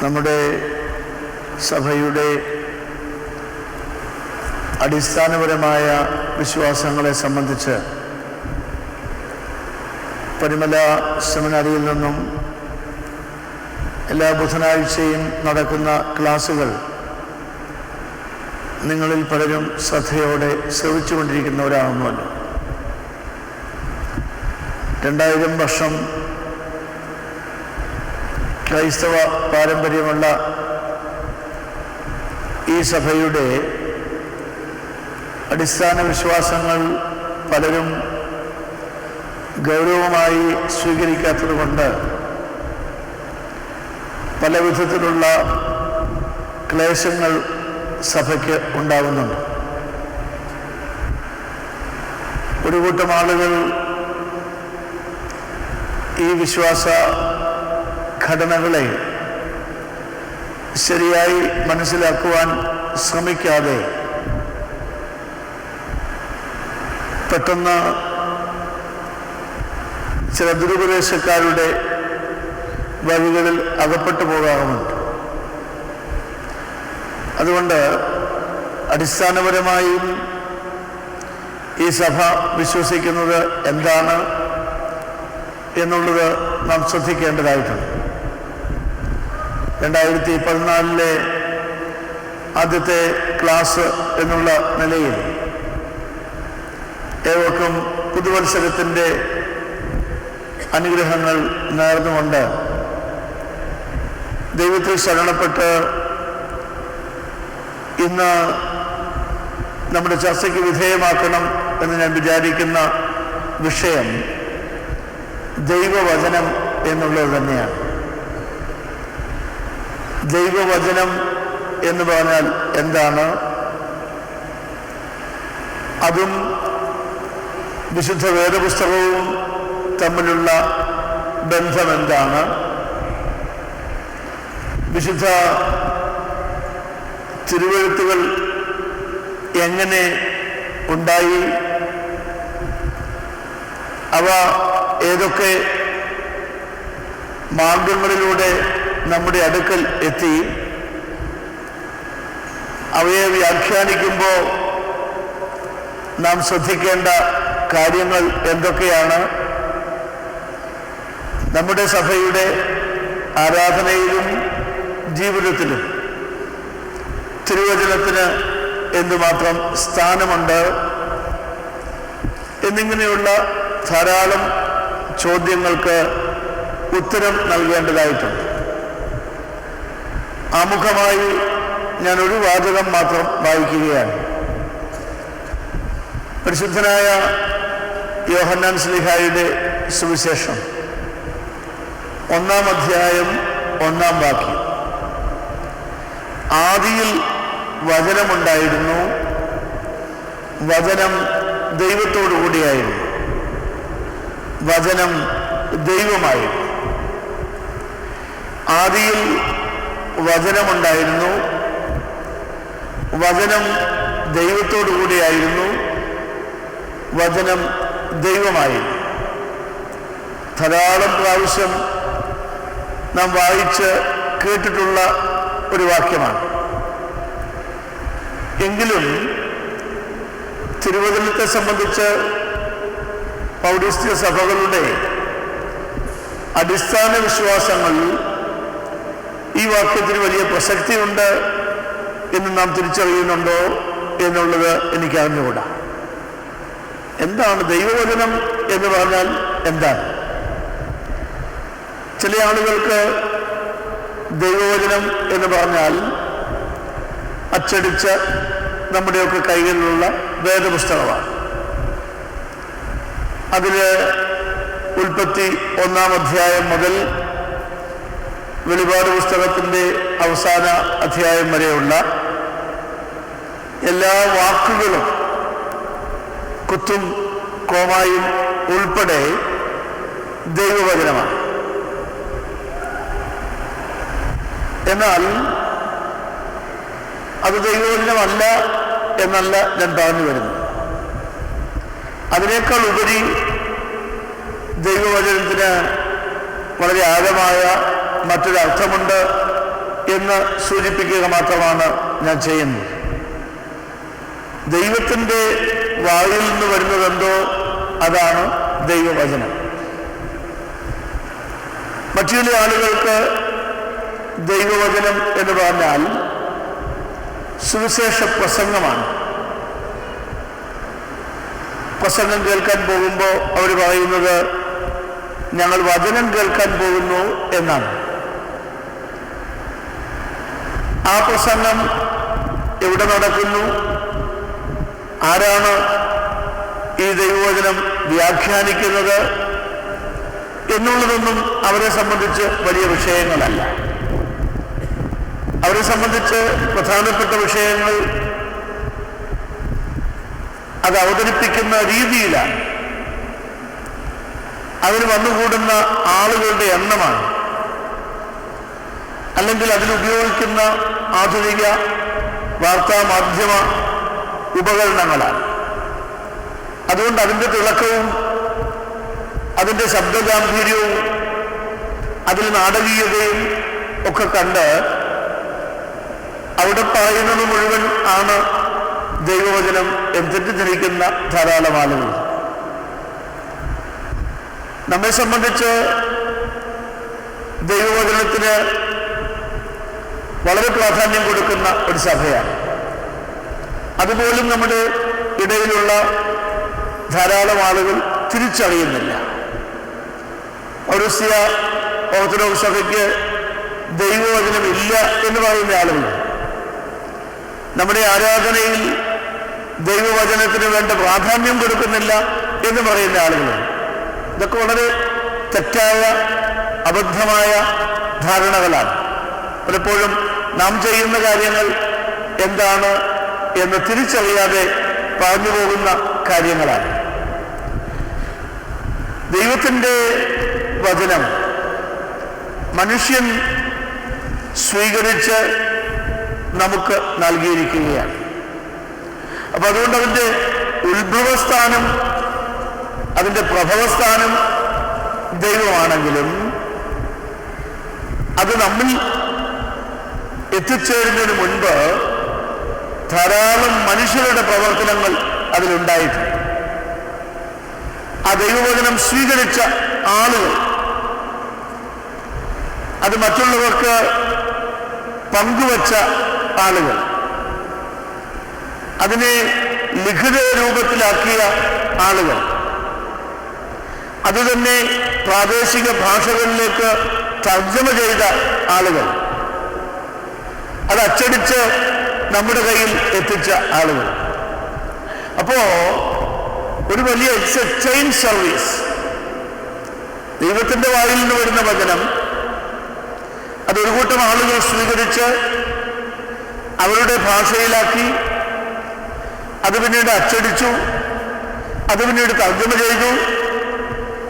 നമ്മുടെ സഭയുടെ അടിസ്ഥാനപരമായ വിശ്വാസങ്ങളെ സംബന്ധിച്ച് പരിമല സെമിനാരിയിൽ നിന്നും എല്ലാ ബുധനാഴ്ചയും നടക്കുന്ന ക്ലാസുകൾ നിങ്ങളിൽ പലരും ശ്രദ്ധയോടെ ശ്രവിച്ചുകൊണ്ടിരിക്കുന്നവരാണെന്നുമല്ലോ. 2000 വർഷം ക്രൈസ്തവ പാരമ്പര്യമുള്ള ഈ സഭയുടെ അടിസ്ഥാന വിശ്വാസങ്ങൾ പലരും ഗൗരവമായി സ്വീകരിക്കാത്തതുകൊണ്ട് പല വിധത്തിലുള്ള ക്ലേശങ്ങൾ സഭയ്ക്ക് ഉണ്ടാകുന്നുണ്ട്. ഒരു കൂട്ടം ആളുകൾ ഈ വിശ്വാസ ഘടനകളെ ശരിയായി മനസ്സിലാക്കുവാൻ ശ്രമിക്കാതെ പെട്ടെന്ന് ചില ദുരുപദേശക്കാരുടെ വഴികളിൽ അകപ്പെട്ടു പോകാറുമുണ്ട്. അതുകൊണ്ട് അടിസ്ഥാനപരമായും ഈ സഭ വിശ്വസിക്കുന്നത് എന്താണ് എന്നുള്ളത് നാം ശ്രദ്ധിക്കേണ്ടതായിട്ടുണ്ട്. 2014 ആദ്യത്തെ ക്ലാസ് എന്നുള്ള നിലയിൽ ഏവർക്കും പുതുവത്സരത്തിൻ്റെ അനുഗ്രഹങ്ങൾ നേർന്നുകൊണ്ട് ദൈവത്തിൽ ശരണപ്പെട്ട് ഇന്ന് നമ്മുടെ ചർച്ചയ്ക്ക് വിധേയമാക്കണം എന്ന് ഞാൻ വിചാരിക്കുന്ന വിഷയം ദൈവവചനം എന്നുള്ളത് തന്നെയാണ്. ദൈവവചനം എന്ന് പറഞ്ഞാൽ എന്താണ്? അതും വിശുദ്ധ വേദപുസ്തകവും തമ്മിലുള്ള ബന്ധം എന്താണ്? വിശുദ്ധ തിരുവെഴുത്തുകൾ എങ്ങനെ ഉണ്ടായി? അവ ഏതൊക്കെ മാർഗങ്ങളിലൂടെ നമ്മുടെ അടുക്കൽ എത്തി? അവയെ വ്യാഖ്യാനിക്കുമ്പോൾ നാം ശ്രദ്ധിക്കേണ്ട കാര്യങ്ങൾ എന്തൊക്കെയാണ്? നമ്മുടെ സഭയുടെ ആരാധനയിലും ജീവിതത്തിലും തിരുവചനത്തിന് എന്തുമാത്രം സ്ഥാനമുണ്ട് എന്നിങ്ങനെയുള്ള ധാരാളം ചോദ്യങ്ങൾക്ക് ഉത്തരം നൽകേണ്ടതായിട്ടുണ്ട്. ആമുഖമായി ഞാൻ ഒരു വാചകം മാത്രം വായിക്കുകയാണ്. പരിശുദ്ധനായ യോഹന്നാൻ ശ്ലീഹായുടെ സുവിശേഷം 1-ാം അധ്യായം 1-ാം വാക്യം. ആദിയിൽ വചനമുണ്ടായിരുന്നു, വചനം ദൈവത്തോടു കൂടിയായിരുന്നു, വചനം ദൈവമായിരുന്നു. ആദിയിൽ വചനമുണ്ടായിരുന്നു, വചനം ദൈവത്തോടു കൂടിയായിരുന്നു, വചനം ദൈവമായിരുന്നു. ധാരാളം പ്രാവശ്യം നാം വായിച്ച് കേട്ടിട്ടുള്ള ഒരു വാക്യമാണ്. എങ്കിലും തിരുവചനത്തെ സംബന്ധിച്ച് പൗരസ്ത്യ സഭകളുടെ അടിസ്ഥാന വിശ്വാസങ്ങളിൽ ഈ വാക്യത്തിന് വലിയ പ്രസക്തിയുണ്ട് എന്ന് നാം തിരിച്ചറിയുന്നുണ്ടോ എന്നുള്ളത് എനിക്ക് അറിഞ്ഞുകൂടാ. എന്താണ് ദൈവവചനം എന്ന് പറഞ്ഞാൽ എന്താണ്? ചില ആളുകൾക്ക് ദൈവവചനം എന്ന് പറഞ്ഞാൽ അച്ചടിച്ച നമ്മുടെയൊക്കെ കൈകളിലുള്ള വേദപുസ്തകമാണ്. അതിൽ ഉൽപ്പത്തി 1-ാം അധ്യായം മുതൽ വെളിപാട് പുസ്തകത്തിൻ്റെ അവസാന അധ്യായം വരെയുള്ള എല്ലാ വാക്കുകളും കുത്തും കോമായും ഉൾപ്പെടെ ദൈവവചനമാണ്. എന്നാൽ അത് ദൈവവചനമല്ല എന്നല്ല ഞാൻ പറഞ്ഞു വരുന്നത്. അതിനേക്കാൾ ഉപരി ദൈവവചനത്തിന് വളരെ ആഴമായ മറ്റൊരർത്ഥമുണ്ട് എന്ന് സൂചിപ്പിക്കുക മാത്രമാണ് ഞാൻ ചെയ്യുന്നത്. ദൈവത്തിൻ്റെ വായിൽ നിന്ന് വരുന്നതെന്തോ അതാണ് ദൈവവചനം. മറ്റു ചില ആളുകൾക്ക് ദൈവവചനം എന്ന് പറഞ്ഞാൽ സുവിശേഷ പ്രസംഗമാണ്. പ്രസംഗം കേൾക്കാൻ പോകുമ്പോൾ അവർ പറയുന്നത് ഞങ്ങൾ വചനം കേൾക്കാൻ പോകുന്നു എന്നാണ്. ആ പ്രസംഗം എവിടെ നടക്കുന്നു, ആരാണ് ഈ ദൈവവചനം വ്യാഖ്യാനിക്കുന്നത് എന്നുള്ളതൊന്നും അവരെ സംബന്ധിച്ച് വലിയ വിഷയങ്ങളല്ല. അവരെ സംബന്ധിച്ച് പ്രധാനപ്പെട്ട വിഷയങ്ങൾ അത് അവതരിപ്പിക്കുന്ന രീതിയിലാണ്, അതിന് വന്നുകൂടുന്ന ആളുകളുടെ എണ്ണമാണ്, അല്ലെങ്കിൽ അതിലുപയോഗിക്കുന്ന ആധുനിക വാർത്താ മാധ്യമ ഉപകരണങ്ങളാണ്. അതുകൊണ്ട് അതിൻ്റെ തിളക്കവും അതിൻ്റെ ശബ്ദഗാംഭീര്യവും അതിൽ നാടകീയതയും ഒക്കെ കണ്ട് അവിടെ പറയുന്നത് മുഴുവൻ ആണ് ദൈവവചനം എന്ന് തെറ്റിദ്ധരിക്കുന്ന ധാരാളം ആളുകൾ. നമ്മെ സംബന്ധിച്ച് ദൈവവചനത്തിന് വളരെ പ്രാധാന്യം കൊടുക്കുന്ന ഒരു സഭയാണ്. അതുപോലും നമ്മുടെ ഇടയിലുള്ള ധാരാളം ആളുകൾ തിരിച്ചറിയുന്നില്ല. പൗരസ്ത്യ ഓർത്തഡോക്സ് സഭയ്ക്ക് ദൈവവചനം ഇല്ല എന്ന് പറയുന്ന ആളുകൾ, നമ്മുടെ ആരാധനയിൽ ദൈവവചനത്തിന് വേണ്ട പ്രാധാന്യം കൊടുക്കുന്നില്ല എന്ന് പറയുന്ന ആളുകൾ. ഇതൊക്കെ വളരെ തെറ്റായ അബദ്ധമായ ധാരണകളാണ്. പലപ്പോഴും നാം ചെയ്യുന്ന കാര്യങ്ങൾ എന്താണ് എന്ന് തിരിച്ചറിയാതെ പറഞ്ഞു പോകുന്ന കാര്യങ്ങളാണ്. ദൈവത്തിൻ്റെ വചനം മനുഷ്യൻ സ്വീകരിച്ച് നമുക്ക് നൽകിയിരിക്കുകയാണ്. അപ്പൊ അതുകൊണ്ട് അതിൻ്റെ ഉത്ഭവസ്ഥാനം, അതിൻ്റെ പ്രഭവസ്ഥാനം ദൈവമാണെങ്കിലും അത് നമ്മിൽ എത്തിച്ചേരുന്നതിന് മുൻപ് ധാരാളം മനുഷ്യരുടെ പ്രവർത്തനങ്ങൾ അതിലുണ്ടായിട്ടുണ്ട്. ആ ദൈവവചനം സ്വീകരിച്ച ആളുകൾ അത് മറ്റുള്ളവർക്ക് പങ്കുവച്ച ആളുകൾ, അതിനെ ലിഖിത രൂപത്തിലാക്കിയ ആളുകൾ, അതുതന്നെ പ്രാദേശിക ഭാഷകളിലേക്ക് തർജ്ജമ ചെയ്ത ആളുകൾ, അത് അച്ചടിച്ച് നമ്മുടെ കയ്യിൽ എത്തിച്ച ആളുകൾ. അപ്പോ ഒരു വലിയ ചെയിൻ സർവീസ്. ദൈവത്തിന്റെ വായിൽ നിന്ന് വരുന്ന വചനം അതൊരു കൂട്ടം ആളുകൾ സ്വീകരിച്ച് അവരുടെ ഭാഷയിലാക്കി, അത് പിന്നീട് അച്ചടിച്ചു, അത് പിന്നീട് തർജ്ജമ ചെയ്തു.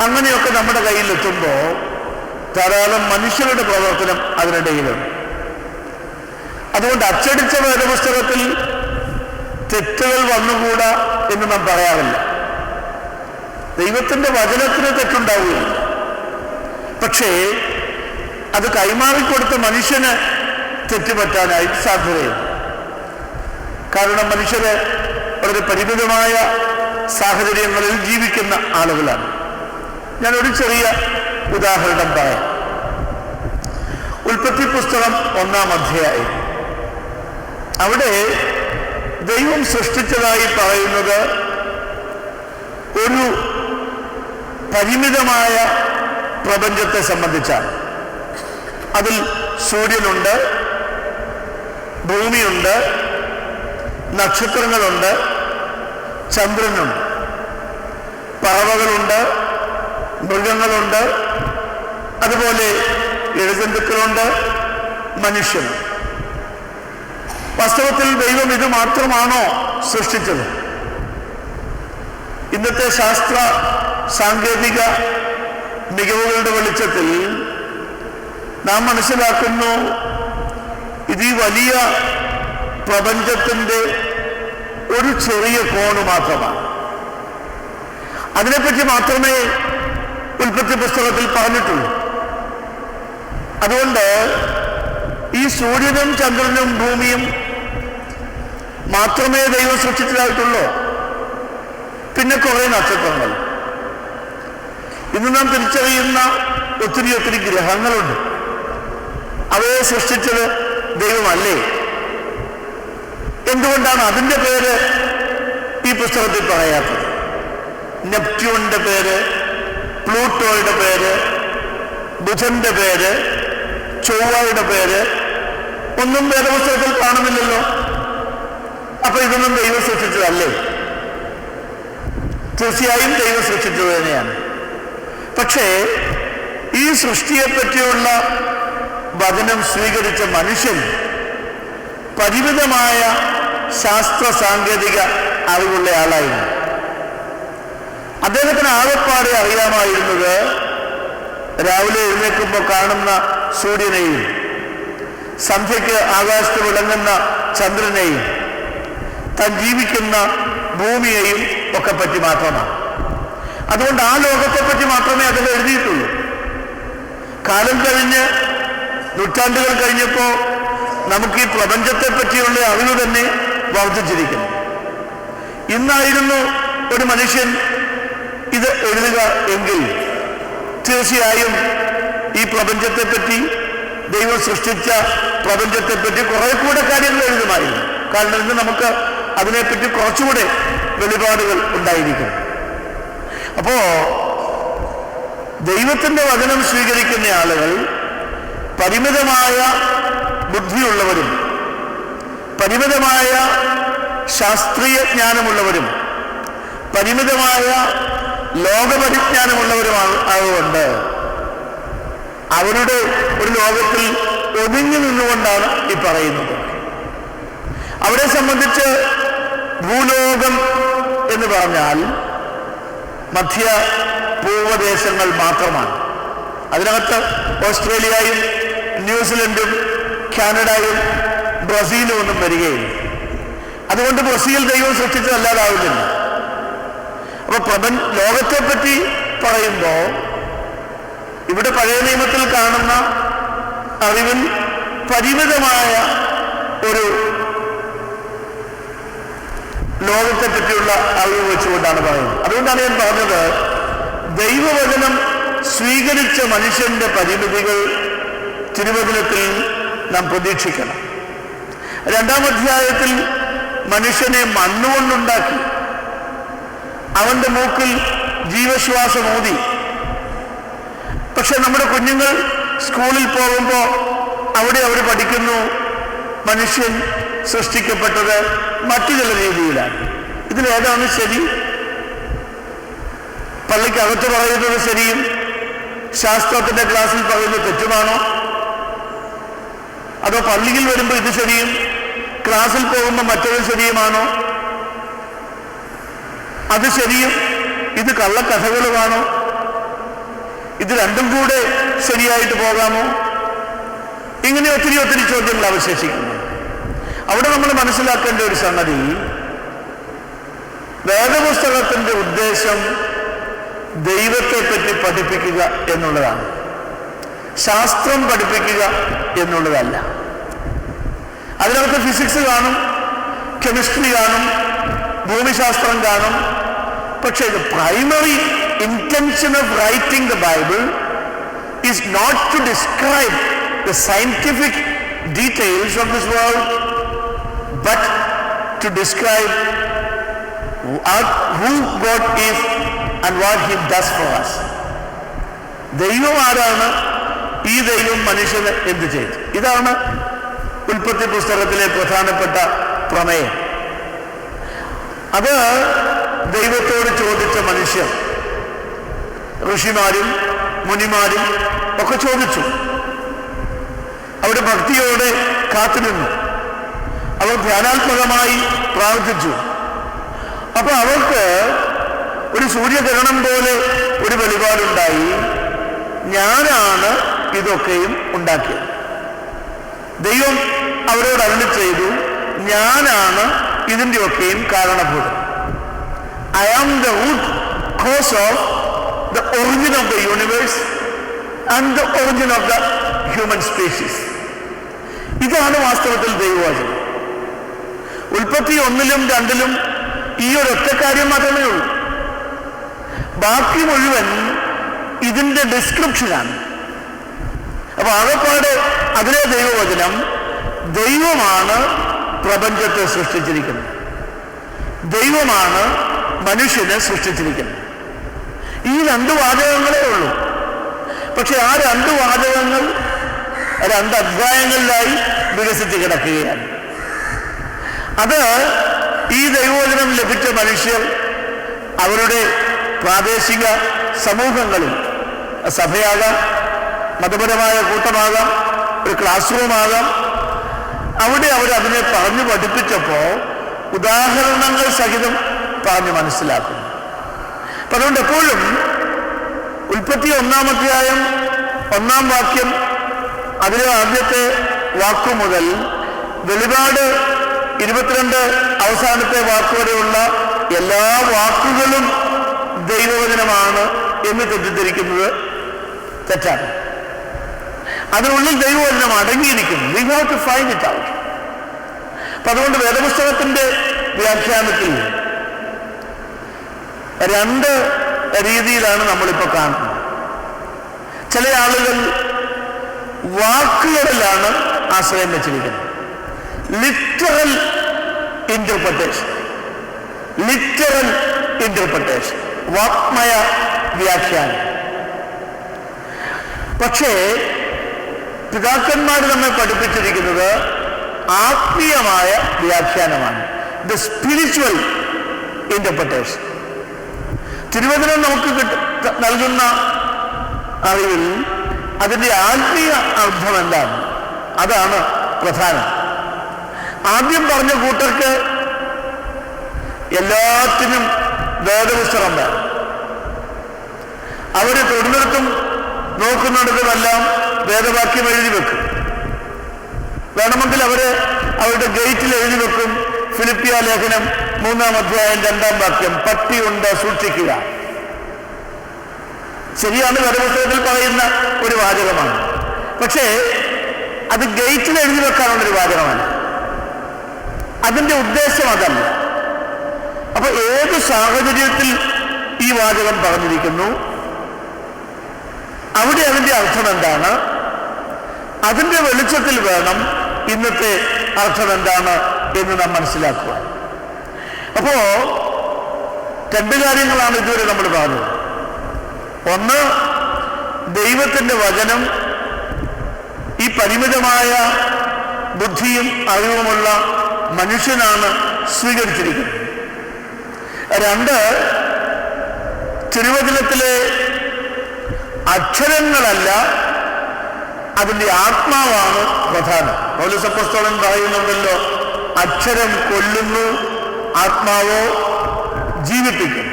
അങ്ങനെയൊക്കെ നമ്മുടെ കയ്യിൽ എത്തുമ്പോൾ ധാരാളം മനുഷ്യരുടെ പ്രവർത്തനം അതിനിടയിലുണ്ട്. അതുകൊണ്ട് അച്ചടിച്ച വേദപുസ്തകത്തിൽ തെറ്റുകൾ വന്നുകൂടാ എന്ന് നാം പറയാറില്ല. ദൈവത്തിന്റെ വചനത്തിന് തെറ്റുണ്ടാവുകയില്ല. പക്ഷേ അത് കൈമാറിക്കൊടുത്ത മനുഷ്യന് തെറ്റുപറ്റാനായിട്ട് സാധ്യതയുണ്ട്. കാരണം മനുഷ്യര് വളരെ പരിമിതമായ സാഹചര്യങ്ങളിൽ ജീവിക്കുന്ന ആളുകളാണ്. ഞാനൊരു ചെറിയ ഉദാഹരണം പറയാം. ഉൽപ്പത്തി പുസ്തകം 1-ാം അധ്യായം, അവിടെ ദൈവം സൃഷ്ടിച്ചതായി പറയുന്നത് ഒരു പരിമിതമായ പ്രപഞ്ചത്തെ സംബന്ധിച്ചാണ്. അതിൽ സൂര്യനുണ്ട്, ഭൂമിയുണ്ട്, നക്ഷത്രങ്ങളുണ്ട്, ചന്ദ്രനുണ്ട്, പറവകളുണ്ട്, മൃഗങ്ങളുണ്ട്, അതുപോലെ ഇഴജന്തുക്കളുണ്ട്, മനുഷ്യനുണ്ട്. വാസ്തവത്തിൽ ദൈവം ഇത് മാത്രമാണോ സൃഷ്ടിച്ചത്? ഇന്നത്തെ ശാസ്ത്ര സാങ്കേതിക മികവുകളുടെ വെളിച്ചത്തിൽ നാം മനസ്സിലാക്കുന്നു ഇത് ഈ വലിയ പ്രപഞ്ചത്തിൻ്റെ ഒരു ചെറിയ കോണ് മാത്രമാണ്. അതിനെപ്പറ്റി മാത്രമേ ഉൽപ്പത്തി പുസ്തകത്തിൽ പറഞ്ഞിട്ടുള്ളൂ. അതുകൊണ്ട് ഈ സൂര്യനും ചന്ദ്രനും ഭൂമിയും മാത്രമേ ദൈവം സൃഷ്ടിച്ചതായിട്ടുള്ളൂ? പിന്നെ കുറെ നക്ഷത്രങ്ങൾ. ഇന്ന് നാം തിരിച്ചറിയുന്ന ഒത്തിരി ഒത്തിരി ഗ്രഹങ്ങളുണ്ട്. അവയെ സൃഷ്ടിച്ചത് ദൈവമല്ലേ? എന്തുകൊണ്ടാണ് അതിൻ്റെ പേര് ഈ പുസ്തകത്തിൽ പറയാത്തത്? നെപ്റ്റ്യൂണിന്റെ പേര്, പ്ലൂട്ടോയുടെ പേര്, ബുധന്റെ പേര്, ചൊവ്വയുടെ പേര് ഒന്നും വേദപുസ്തകത്തിൽ കാണുന്നില്ലല്ലോ. അപ്പൊ ഇതൊന്നും ദൈവം സൃഷ്ടിച്ചതല്ലേ? തീർച്ചയായും ദൈവം സൃഷ്ടിച്ചത് തന്നെയാണ്. പക്ഷേ ഈ സൃഷ്ടിയെപ്പറ്റിയുള്ള വചനം സ്വീകരിച്ച മനുഷ്യൻ പരിമിതമായ ശാസ്ത്ര സാങ്കേതിക അറിവുള്ള ആളായിരുന്നു. അദ്ദേഹത്തിന് ആകെപ്പാടെ അറിയാമായിരുന്നത് രാവിലെ എഴുന്നേൽക്കുമ്പോൾ കാണുന്ന സൂര്യനെയും സന്ധ്യയ്ക്ക് ആകാശത്ത് വിളങ്ങുന്ന ചന്ദ്രനെയും താൻ ജീവിക്കുന്ന ഭൂമിയെയും ഒക്കെ പറ്റി മാത്രമാണ്. അതുകൊണ്ട് ആ ലോകത്തെപ്പറ്റി മാത്രമേ അദ്ദേഹം എഴുതിയിട്ടുള്ളൂ. കാലം കഴിഞ്ഞ് നൂറ്റാണ്ടുകൾ കഴിഞ്ഞപ്പോൾ നമുക്ക് ഈ പ്രപഞ്ചത്തെ പറ്റിയുള്ള അറിവ് തന്നെ വർദ്ധിച്ചിരിക്കുന്നു. ഇന്നായിരുന്നു ഒരു മനുഷ്യൻ ഇത് എഴുതുക എങ്കിൽ തീർച്ചയായും ഈ പ്രപഞ്ചത്തെപ്പറ്റി, ദൈവം സൃഷ്ടിച്ച പ്രപഞ്ചത്തെപ്പറ്റി കുറെ കൂടെ കാര്യങ്ങൾ എഴുതുമായിരുന്നു. കാരണം ഇന്ന് നമുക്ക് അതിനെപ്പറ്റി കുറച്ചുകൂടെ വെളിപാടുകൾ ഉണ്ടായിരിക്കും. അപ്പോ ദൈവത്തിന്റെ വചനം സ്വീകരിക്കുന്ന ആളുകൾ പരിമിതമായ ബുദ്ധിയുള്ളവരും പരിമിതമായ ശാസ്ത്രീയ ജ്ഞാനമുള്ളവരും പരിമിതമായ ലോകപരിജ്ഞാനമുള്ളവരുമായതുകൊണ്ട് അവരുടെ ഒരു ലോകത്തിൽ ഒതുങ്ങി നിന്നുകൊണ്ടാണ് ഈ പറയുന്നത്. അവരെ സംബന്ധിച്ച് ഭൂലോകം എന്ന് പറഞ്ഞാൽ മധ്യ പൂർവദേശങ്ങൾ മാത്രമാണ്. അതിനകത്ത് ഓസ്ട്രേലിയയും ന്യൂസിലൻഡും കാനഡയും ബ്രസീലും ഒന്നും വരികയില്ല. അതുകൊണ്ട് ബ്രസീൽ ദൈവം സൃഷ്ടിച്ചതല്ലാതാവില്ല. അപ്പൊ ലോകത്തെ പറ്റി പറയുമ്പോൾ ഇവിടെ പഴയ നിയമത്തിൽ കാണുന്ന അറിവിൽ പരിമിതമായ ഒരു ലോകത്തെ പറ്റിയുള്ള അറിവ് വെച്ചുകൊണ്ടാണ് പറയുന്നത്. അതുകൊണ്ടാണ് ഞാൻ പറഞ്ഞത്, ദൈവവചനം സ്വീകരിച്ച മനുഷ്യന്റെ പരിമിതികൾ തിരുവചനത്തിൽ നാം പ്രതീക്ഷിക്കണം. 2-ാം അധ്യായത്തിൽ മനുഷ്യനെ മണ്ണുകൊണ്ടുണ്ടാക്കി, അവന്റെ മൂക്കിൽ ജീവശ്വാസം ഊതി. പക്ഷെ നമ്മുടെ കുഞ്ഞുങ്ങൾ സ്കൂളിൽ പോകുമ്പോൾ അവിടെ അവർ പഠിക്കുന്നു മനുഷ്യൻ സൃഷ്ടിക്കപ്പെട്ടത് മറ്റു ചില രീതിയിലാണ്. ഇതിലേതാണ് ശരി? പള്ളിക്കകത്ത് പറയുന്നത് ശരിയും ശാസ്ത്രത്തിന്റെ ക്ലാസ്സിൽ പറയുന്നത് തെറ്റുമാണോ? അതോ പള്ളിയിൽ വരുമ്പോൾ ഇത് ശരിയും ക്ലാസ്സിൽ പോകുമ്പോൾ മറ്റൊരു ശരിയുമാണോ? അത് ശരിയും ഇത് കള്ളക്കഥകളുമാണോ? ഇത് രണ്ടും കൂടെ ശരിയായിട്ട് പോകാമോ? ഇങ്ങനെ ഒത്തിരി ഒത്തിരി ചോദ്യങ്ങൾ അവശേഷിക്കുന്നു. അവിടെ നമ്മൾ മനസ്സിലാക്കേണ്ട ഒരു സംഗതി, വേദപുസ്തകത്തിന്റെ ഉദ്ദേശം ദൈവത്തെ പറ്റി പഠിപ്പിക്കുക എന്നുള്ളതാണ്, ശാസ്ത്രം പഠിപ്പിക്കുക എന്നുള്ളതല്ല. അതിനകത്ത് ഫിസിക്സ് കാണും, കെമിസ്ട്രി കാണും, ഭൂമിശാസ്ത്രം കാണും. പക്ഷേ the primary intention of writing the Bible is not to describe the scientific details of this world, but to describe who God is and what He does for us. ദൈവം ആരാണ്, ഈ ദൈവം മനുഷ്യന് എന്ത് ചെയ്തു? ഇതാണ് ഉൽപ്പത്തി പുസ്തകത്തിലെ പ്രധാനപ്പെട്ട പ്രമേയം. അത് ദൈവത്തോട് ചോദിച്ച മനുഷ്യർ, ഋഷിമാരും മുനിമാരും ഒക്കെ ചോദിച്ചു. അവിടെ ഭക്തിയോടെ കാത്തുനിന്നു, അവർ ധ്യാനാത്മകമായി പ്രാർത്ഥിച്ചു. അപ്പൊ അവർക്ക് ഒരു സൂര്യകിരണം പോലെ ഒരു വെളിപാടുണ്ടായി, ഞാനാണ് ഇതൊക്കെയും ഉണ്ടാക്കിയത്. ദൈവം അവരോട് അരുളി ചെയ്തു, ഞാനാണ് ഇതിൻ്റെയൊക്കെയും കാരണഭൂതൻ. I am the root cause of the origin of the universe and the origin of the human species. ഇതാണ് വാസ്തവത്തിൽ ദൈവവചനം. ഉൽപ്പത്തി 1-ലും 2-ലും ഈ ഒരൊറ്റ കാര്യം മാത്രമേ ഉള്ളൂ. ബാക്കി മുഴുവൻ ഇതിന്റെ ഡിസ്ക്രിപ്ഷനാണ്. അപ്പൊ ആകപ്പാട് അതിലെ ദൈവവചനം, ദൈവമാണ് പ്രപഞ്ചത്തെ സൃഷ്ടിച്ചിരിക്കുന്നത്, ദൈവമാണ് മനുഷ്യനെ സൃഷ്ടിച്ചിരിക്കുന്നത്. ഈ 2 വാചകങ്ങളേ ഉള്ളൂ. പക്ഷെ ആ 2 വാചകങ്ങൾ 2 അധ്യായങ്ങളിലായി വികസിച്ച് കിടക്കുകയാണ്. അത് ഈ ദൈവവചനം ലഭിച്ച മനുഷ്യർ അവരുടെ പ്രാദേശിക സമൂഹങ്ങളിൽ, സഭയാകാം, മതപരമായ കൂട്ടമാകാം, ഒരു ക്ലാസ് റൂമാകാം, അവിടെ അവരതിനെ പറഞ്ഞു പഠിപ്പിച്ചപ്പോൾ ഉദാഹരണങ്ങൾ സഹിതം പറഞ്ഞു മനസ്സിലാക്കുന്നു. അപ്പൊ അതുകൊണ്ട് എപ്പോഴും ഉൽപ്പത്തി 1-ാം അധ്യായം 1-ാം വാക്യം അതിലെ ആദ്യത്തെ വാക്കു മുതൽ വെളിപാട് 22 അവസാനത്തെ വാക്കുവരെയുള്ള എല്ലാ വാക്കുകളും ദൈവവചനമാണ് എന്ന് തെറ്റിദ്ധരിക്കുന്നത് തെറ്റാണ്. അതിനുള്ളിൽ ദൈവവചനം അടങ്ങിയിരിക്കുന്നു. We have to find it out. അപ്പൊ അതുകൊണ്ട് വേദപുസ്തകത്തിന്റെ വ്യാഖ്യാനത്തിൽ 2 രീതിയിലാണ് നമ്മളിപ്പോൾ കാണുന്നത്. ചില ആളുകൾ വാക്കുകളിലാണ് ആശ്രയം വെച്ചിരിക്കുന്നത്. ലിറ്ററൽ ഇന്റർപ്രിട്ടേഷൻ, വാക്മയ വ്യാഖ്യാനം. പക്ഷേ പിതാക്കന്മാർ നമ്മെ പഠിപ്പിച്ചിരിക്കുന്നത് ആത്മീയമായ വ്യാഖ്യാനമാണ്, ദ സ്പിരിച്വൽ ഇന്റർപ്രിട്ടേഷൻ. തിരുവചനം നമുക്ക് നൽകുന്ന അറിവിൽ അതിൻ്റെ ആത്മീയ അർത്ഥം എന്താണ്, അതാണ് പ്രധാനം. ആദ്യം പറഞ്ഞ കൂട്ടർക്ക് എല്ലാത്തിനും വേദപുസ്തകം വേണം. അവർ തൊടുന്നിടത്തും നോക്കുന്നിടത്തുമെല്ലാം വേദവാക്യം എഴുതി വെക്കും. വേണമെങ്കിൽ അവരുടെ ഗേറ്റിൽ എഴുതി വെക്കും, ഫിലിപ്പിയ ലേഖനം 3-ാം അധ്യായം 2-ാം വാക്യം, പട്ടിയുണ്ട് സൂക്ഷിക്കുക. ശരിയാണ്, വേദപുസ്തകത്തിൽ പറയുന്ന ഒരു വാചകമാണ്. പക്ഷേ അത് ഗേറ്റിൽ എഴുതി വെക്കാനുള്ളൊരു വാചകമാണ്. അതിന്റെ ഉദ്ദേശം അതല്ല. അപ്പൊ ഏത് സാഹചര്യത്തിൽ ഈ വാചകം പറഞ്ഞിരിക്കുന്നു, അവിടെ അതിന്റെ അർത്ഥം എന്താണ്, അതിന്റെ വെളിച്ചത്തിൽ വേണം ഇന്നത്തെ അർത്ഥം എന്താണ് എന്ന് നാം മനസ്സിലാക്കുക. അപ്പോ 2 കാര്യങ്ങളാണ് ഇതുവരെ നമ്മൾ പറഞ്ഞത്. ഒന്ന്, ദൈവത്തിന്റെ വചനം ഈ പരിമിതമായ ബുദ്ധിയും അറിവുമുള്ള മനുഷ്യനാണ് സ്വീകരിച്ചിരിക്കുന്നത്. 2, തിരുവചനത്തിലെ അക്ഷരങ്ങളല്ല, അതിൻ്റെ ആത്മാവാണ് പ്രധാനം. പൗലോസ് അപ്പോസ്തലൻ പറയുന്നുണ്ടല്ലോ, അക്ഷരം കൊല്ലുന്നു, ആത്മാവോ ജീവിപ്പിക്കും.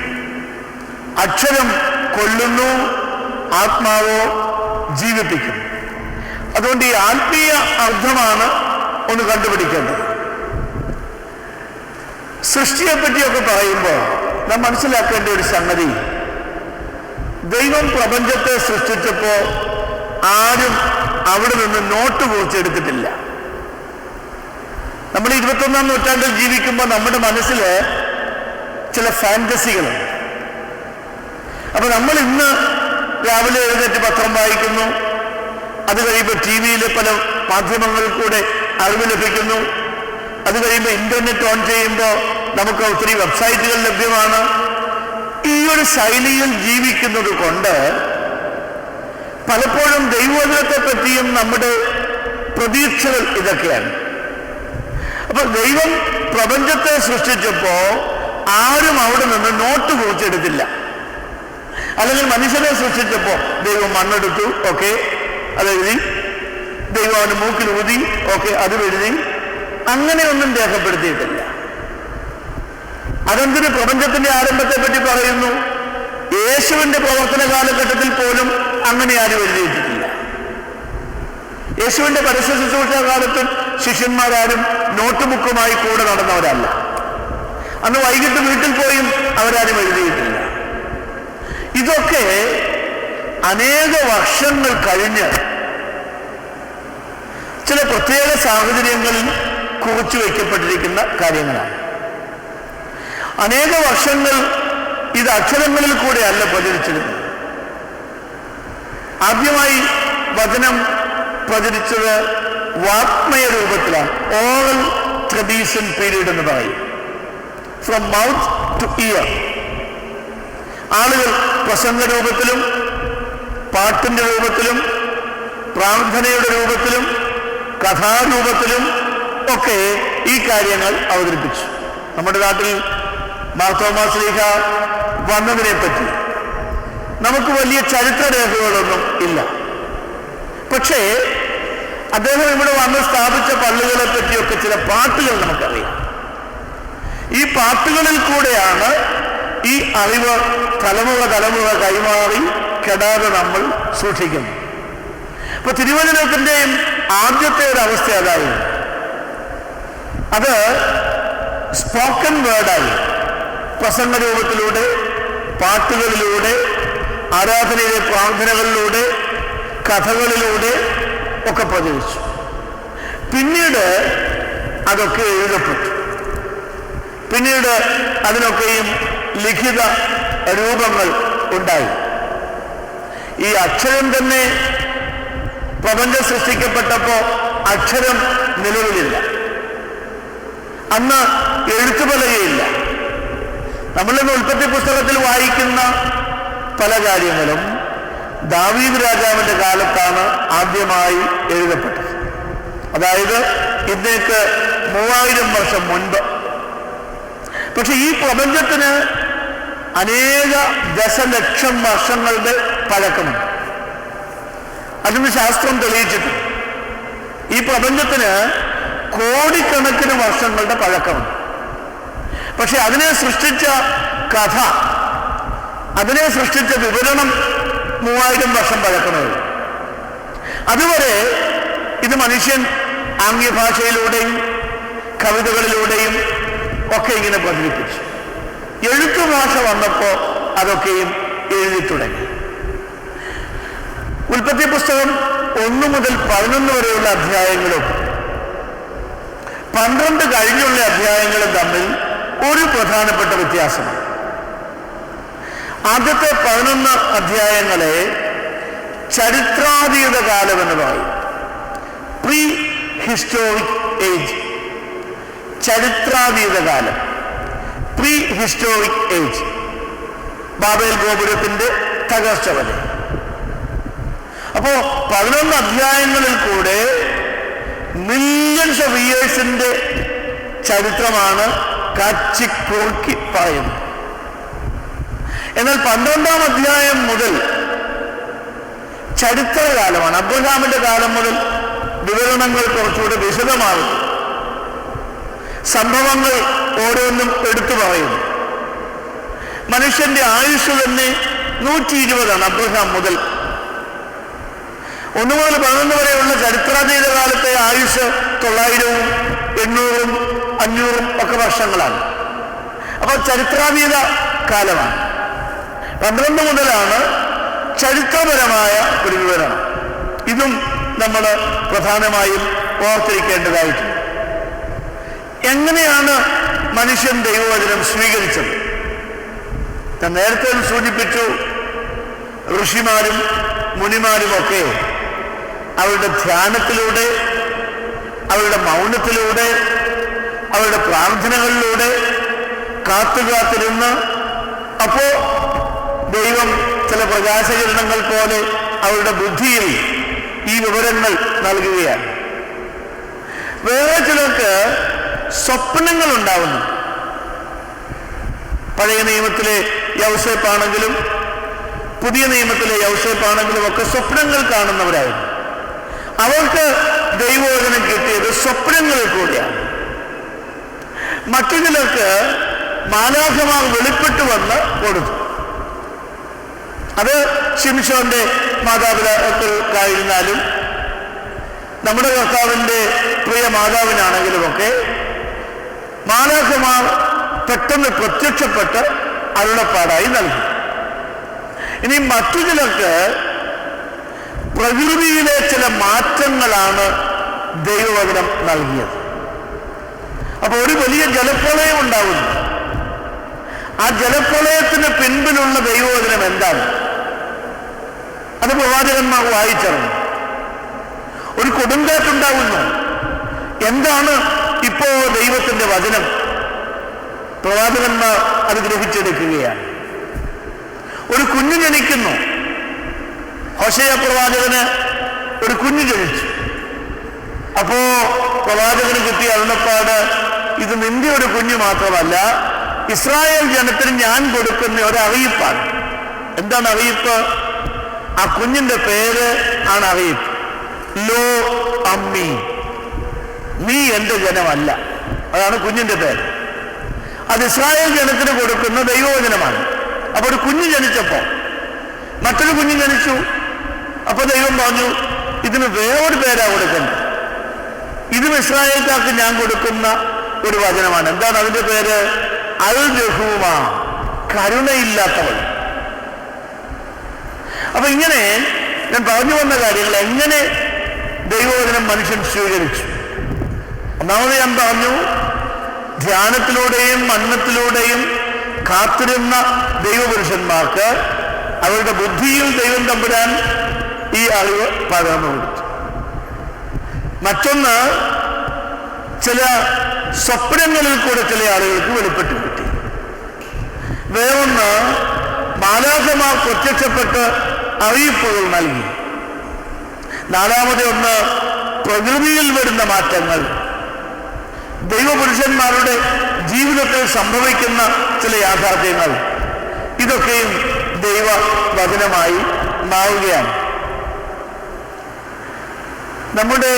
അക്ഷരം കൊല്ലുന്നു, ആത്മാവോ ജീവിപ്പിക്കും. അതുകൊണ്ട് ഈ ആത്മീയ അർത്ഥമാണ് ഒന്ന് കണ്ടുപിടിക്കേണ്ടത്. സൃഷ്ടിയെ പറ്റിയൊക്കെ പറയുമ്പോൾ നാം മനസ്സിലാക്കേണ്ട ഒരു സംഗതി, ദൈവം പ്രപഞ്ചത്തെ സൃഷ്ടിച്ചപ്പോൾ ആരും അവിടെ നിന്ന് നോട്ട് കുറിച്ചെടുത്തിട്ടില്ല. നമ്മൾ 21-ാം നൂറ്റാണ്ടിൽ ജീവിക്കുമ്പോൾ നമ്മുടെ മനസ്സിൽ ചില ഫാന്റസികളുണ്ട്. അപ്പൊ നമ്മൾ ഇന്ന് രാവിലെ എഴുന്നേറ്റ് പത്രം വായിക്കുന്നു, അത് കഴിയുമ്പോൾ TV-യിലെ പല മാധ്യമങ്ങളിൽ കൂടെ അറിവ് ലഭിക്കുന്നു, അത് കഴിയുമ്പോൾ ഇന്റർനെറ്റ് ഓൺ ചെയ്യുമ്പോൾ നമുക്ക് ഒത്തിരി വെബ്സൈറ്റുകൾ ലഭ്യമാണ്. ഈ ഒരു ശൈലിയിൽ ജീവിക്കുന്നത് കൊണ്ട് പലപ്പോഴും ദൈവവചനത്തെ പറ്റിയും നമ്മുടെ പ്രതീക്ഷകൾ ഇതൊക്കെയാണ്. അപ്പൊ ദൈവം പ്രപഞ്ചത്തെ സൃഷ്ടിച്ചപ്പോ ആരും അവിടെ നിന്ന് നോട്ട് കുറിച്ചെടുത്തില്ല. അല്ലെങ്കിൽ മനുഷ്യനെ സൃഷ്ടിച്ചപ്പോ ദൈവം മണ്ണെടുത്തു, ഓക്കെ, അതെഴുതി. ദൈവം അവന് മൂക്കിൽ ഊതി, ഓക്കെ, അത് എഴുതി. അങ്ങനെയൊന്നും രേഖപ്പെടുത്തിയിട്ടില്ല. അതെന്തിന് പ്രപഞ്ചത്തിന്റെ ആരംഭത്തെ പറ്റി പറയുന്നു? യേശുവിന്റെ പ്രവർത്തന കാലഘട്ടത്തിൽ പോലും അങ്ങനെ ആരും എഴുതിയിട്ടില്ല. യേശുവിന്റെ പരസ്യ ശുശ്രൂഷ കാലത്തും ശിഷ്യന്മാരാരും നോട്ട് ബുക്കുമായി കൂടെ നടന്നവരല്ല. അന്ന് വൈകിട്ട് വീട്ടിൽ പോയും അവരാരും എഴുതിയിട്ടില്ല. ഇതൊക്കെ അനേക വർഷങ്ങൾ കഴിഞ്ഞ് ചില പ്രത്യേക സാഹചര്യങ്ങളിൽ കുറിച്ചു വയ്ക്കപ്പെട്ടിരിക്കുന്ന കാര്യങ്ങളാണ്. അനേക വർഷങ്ങൾ ഇത് അക്ഷരങ്ങളിൽ കൂടെയല്ല പ്രചരിച്ചിരുന്നത്. ആദ്യമായി വചനം പ്രചരിച്ചത് വാഗ്മയ രൂപത്തിലാണ്. ഓറൽ ട്രഡീഷൻ പീരീഡ് എന്ന് പറയും. From mouth two year. ആളുകൾ പ്രസംഗ രൂപത്തിലും പാട്ടിന്റെ രൂപത്തിലും പ്രാർത്ഥനയുടെ രൂപത്തിലും കഥാരൂപത്തിലും ഒക്കെ ഈ കാര്യങ്ങൾ അവതരിപ്പിച്ചു. നമ്മുടെ നാട്ടിൽ മാർത്തോമാ ശ്ലീഹ വന്നതിനെ പറ്റി നമുക്ക് വലിയ ചരിത്രരേഖകളൊന്നും ഇല്ല. പക്ഷേ അദ്ദേഹം ഇവിടെ വന്ന് സ്ഥാപിച്ച പള്ളികളെ പറ്റിയൊക്കെ ചില പാട്ടുകൾ നമുക്കറിയാം. ഈ പാട്ടുകളിൽ കൂടെയാണ് ഈ അറിവ് തലമുറ കൈമാറി കെടാതെ നമ്മൾ സൂക്ഷിക്കുന്നു. അപ്പൊ തിരുവചനത്തിന്റെയും ആദ്യത്തെ ഒരു അവസ്ഥ അതായിരുന്നു. അത് സ്പോക്കൺ വേർഡായി പ്രസംഗ രൂപത്തിലൂടെ, പാട്ടുകളിലൂടെ, ആരാധനയിലെ പ്രാർത്ഥനകളിലൂടെ, കഥകളിലൂടെ ഒക്കെ പ്രചരിച്ചു. പിന്നീട് അതൊക്കെ എഴുതപ്പെട്ടു. പിന്നീട് അതിനൊക്കെയും ലിഖിത രൂപങ്ങൾ ഉണ്ടായി. ഈ അക്ഷരം തന്നെ പ്രപഞ്ചം സൃഷ്ടിക്കപ്പെട്ടപ്പോൾ അക്ഷരം നിലവിലില്ല. അന്ന് എഴുത്തുപലകയില്ല. നമ്മളിന്ന് ഉൽപ്പത്തി പുസ്തകത്തിൽ വായിക്കുന്ന പല കാര്യങ്ങളും ദാവീദ് രാജാവിന്റെ കാലത്താണ് ആദ്യമായി എഴുതപ്പെട്ടത്. അതായത് ഇന്നേക്ക് 3000 വർഷം മുൻപ്. പക്ഷെ ഈ പ്രപഞ്ചത്തിന് അനേക ദശലക്ഷം വർഷങ്ങളുടെ പഴക്കമുണ്ട്. അതിന് ശാസ്ത്രം തെളിയിച്ചിട്ടുണ്ട്. ഈ പ്രപഞ്ചത്തിന് കോടിക്കണക്കിന് വർഷങ്ങളുടെ പഴക്കമുണ്ട്. പക്ഷെ അതിനെ സൃഷ്ടിച്ച കഥ, അതിനെ സൃഷ്ടിച്ച വിവരണം 3000 വർഷം പഴക്കമേ ഉള്ളൂ. അതുവരെ ഇത് മനുഷ്യൻ ആംഗ്യഭാഷയിലൂടെയും കവിതകളിലൂടെയും ഒക്കെ ഇങ്ങനെ പ്രചരിപ്പിച്ചു. എഴുത്തുഭാഷ വന്നപ്പോൾ അതൊക്കെയും എഴുതി തുടങ്ങി. ഉൽപ്പത്തി പുസ്തകം 1 മുതൽ 11 വരെയുള്ള അധ്യായങ്ങളും 12 കഴിഞ്ഞുള്ള അധ്യായങ്ങളും തമ്മിൽ ഒരു പ്രധാനപ്പെട്ട വ്യത്യാസമാണ്. ആദ്യത്തെ 11 അധ്യായങ്ങളെ ചരിത്രാതീത കാലം എന്ന് പറയും. Prehistoric age. ചരിത്രാതീത കാലം, പ്രീ ഹിസ്റ്റോറിക് ഏജ്. ബാബേൽ ഗോപുരത്തിന്റെ തകർച്ച വരെ. അപ്പോ 11 അധ്യായങ്ങളിൽ കൂടെ മില്യൺസ് ഓഫ് ഇയേഴ്സിന്റെ ചരിത്രമാണ് കാച്ചിക്കുറുക്കി പറയുന്നത്. എന്നാൽ 12ാം അധ്യായം മുതൽ ചരിത്രകാലമാണ്. അബ്രഹാമിന്റെ കാലം മുതൽ വിവരണങ്ങൾ കുറച്ചുകൂടെ വിശദമാകുന്നു. സംഭവങ്ങൾ ഓരോന്നും എടുത്തു പറയുന്നു. മനുഷ്യന്റെ ആയുസ് തന്നെ 120 അബ്രഹാം മുതൽ. 1 മുതൽ 11 വരെയുള്ള ചരിത്രാതീത കാലത്തെ ആയുസ് 900-ഉം 800-ഉം 500-ഉം ഒക്കെ വർഷങ്ങളാണ്. അപ്പോൾ ചരിത്രാതീത കാലമാണ്. 12 മുതലാണ് ചരിത്രപരമായ ഒരു വിവരണം. ഇതും നമ്മൾ പ്രധാനമായും ഓർത്തിരിക്കേണ്ടതായിട്ടുണ്ട്. എങ്ങനെയാണ് മനുഷ്യൻ ദൈവവചനം സ്വീകരിച്ചത്? ഞാൻ നേരത്തെ സൂചിപ്പിച്ചു, ഋഷിമാരും മുനിമാരുമൊക്കെ അവരുടെ ധ്യാനത്തിലൂടെ, അവരുടെ മൗനത്തിലൂടെ, അവരുടെ പ്രാർത്ഥനകളിലൂടെ കാത്തുകാത്തിരുന്ന്, അപ്പോ ദൈവം ചില പ്രകാശകിരണങ്ങൾ പോലെ അവരുടെ ബുദ്ധിയിൽ ഈ വിവരങ്ങൾ നൽകുകയാണ്. വേറെ ചിലർക്ക് സ്വപ്നങ്ങൾ ഉണ്ടാവുന്നു. പഴയ നിയമത്തിലെ യൗസേപ്പാണെങ്കിലും പുതിയ നിയമത്തിലെ യൗസേപ്പാണെങ്കിലും ഒക്കെ സ്വപ്നങ്ങൾ കാണുന്നവരായിരുന്നു. അവർക്ക് ദൈവവചനം കിട്ടിയത് സ്വപ്നങ്ങളിൽ കൂടിയാണ്. മറ്റു ചിലർക്ക് മാലാഖമാർ വെളിപ്പെട്ടു വന്ന് കൊടുത്തു. അത് ശിംശോന്റെ മാതാപിതാക്കൾക്കായിരുന്നാലും നമ്മുടെ കർത്താവിൻ്റെ പ്രിയ മാതാവിനാണെങ്കിലുമൊക്കെ മാലാഖമാർ പെട്ടെന്ന് പ്രത്യക്ഷപ്പെട്ട് അരുളപ്പാടായി നൽകി. ഇനി മറ്റു ചിലർക്ക് പ്രകൃതിയിലെ ചില മാറ്റങ്ങളാണ് ദൈവവചനം നൽകിയത്. അപ്പൊ ഒരു വലിയ ജലപ്രളയം ഉണ്ടാകുന്നു. ആ ജലപ്രളയത്തിന് പിൻപിലുള്ള ദൈവവചനം എന്താണ്? അത് പ്രവാചകന്മാർ വായിച്ചറിഞ്ഞു. ഒരു കൊടുങ്കാറ്റുണ്ടാകുന്നു. എന്താണ് ഇപ്പോ ദൈവത്തിന്റെ വചനം? പ്രവാചകന്മാർ അത് ഗ്രഹിച്ചെടുക്കുകയാണ്. ഒരു കുഞ്ഞു ജനിക്കുന്നു. ഹോശേയ പ്രവാചകന് ഒരു കുഞ്ഞു ജനിച്ചു. അപ്പോ പ്രവാചകന് കിട്ടിയ അരുളപ്പാട്, ഇത് നിന്റെ ഒരു കുഞ്ഞു മാത്രമല്ല, ഇസ്രായേൽ ജനത്തിന് ഞാൻ കൊടുക്കുന്ന ഒരു അറിയിപ്പാണ്. എന്താണ് അറിയിപ്പ്? ആ കുഞ്ഞിന്റെ പേര് ആണ് അറിയിപ്പ്. ലോ അമ്മി, നീ എന്റെ ജനമല്ല. അതാണ് കുഞ്ഞിന്റെ പേര്. അത് ഇസ്രായേൽ ജനത്തിന് കൊടുക്കുന്ന ദൈവവചനമാണ്. അപ്പൊ ഒരു കുഞ്ഞ് ജനിച്ചപ്പോ മറ്റൊരു കുഞ്ഞ് ജനിച്ചു. അപ്പൊ ദൈവം പറഞ്ഞു, ഇതിന് വേറൊരു പേരാ കൊടുക്കുന്നത്. ഇതും ഇസ്രായേൽക്കാർക്ക് ഞാൻ കൊടുക്കുന്ന ഒരു വചനമാണ്. എന്താണ് അതിന്റെ പേര്? അൽ രഹൂമ, കരുണയില്ലാത്തവൾ. അപ്പൊ ഇങ്ങനെ ഞാൻ പറഞ്ഞു വന്ന കാര്യങ്ങൾ എങ്ങനെ ദൈവവചനം മനുഷ്യൻ സ്വീകരിച്ചു. ഒന്നാമത് ഞാൻ പറഞ്ഞു, ധ്യാനത്തിലൂടെയും മന്നത്തിലൂടെയും കാത്തിരുന്ന ദൈവപുരുഷന്മാർക്ക് അവരുടെ ബുദ്ധിയിൽ ദൈവം തമ്പുരാൻ ഈ അറിവ് പകർന്നു കൊടുത്തു. മറ്റൊന്ന്, ചില സ്വപ്നങ്ങളിൽ കൂടെ ചില ആളുകൾക്ക് വെളിപ്പെട്ട് കിട്ടി. വേറൊന്ന്, മാലാഖമാർ പ്രത്യക്ഷപ്പെട്ട് അറിയിപ്പുകൾ നൽകി. നാലാമത് ഒന്ന്, പ്രകൃതിയിൽ വരുന്ന മാറ്റങ്ങൾ, ദൈവപുരുഷന്മാരുടെ ജീവിതത്തിൽ സംഭവിക്കുന്ന ചില യാഥാർത്ഥ്യങ്ങൾ, ഇതൊക്കെയും ദൈവവചനമായി മാറുകയാണ്. നമ്മുടെ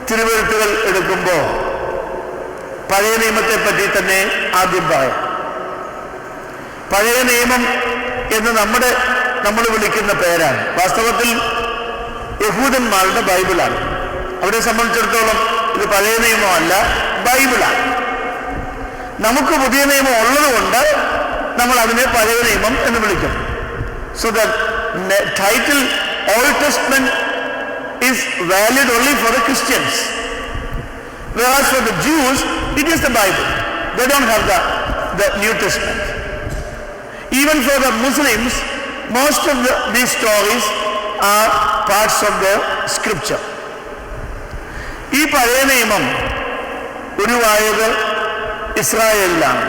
തിരുവെഴുത്തുകൾ എടുക്കുമ്പോൾ പഴയ നിയമത്തെ പറ്റി തന്നെ ആദ്യം പറയാം. പഴയ നിയമം എന്ന് നമ്മൾ വിളിക്കുന്ന പേരാണ്. വാസ്തവത്തിൽ യഹൂദന്മാരുടെ ബൈബിളാണ്. അവരെ സംബന്ധിച്ചിടത്തോളം ഇത് പഴയ നിയമമല്ല, ബൈബിളാണ്. നമുക്ക് പുതിയ നിയമം ഉള്ളതുകൊണ്ട് നമ്മൾ അതിനെ പഴയ നിയമം എന്ന് വിളിക്കും. So the title old testament is valid only for the Christians, whereas for the Jews it is the Bible. They don't have the New Testament. Even for the Muslims, most of these stories are parts of the scripture. ഈ പഴയ നിയമം ഉരുവായത് ഇസ്രായേലിലാണ്.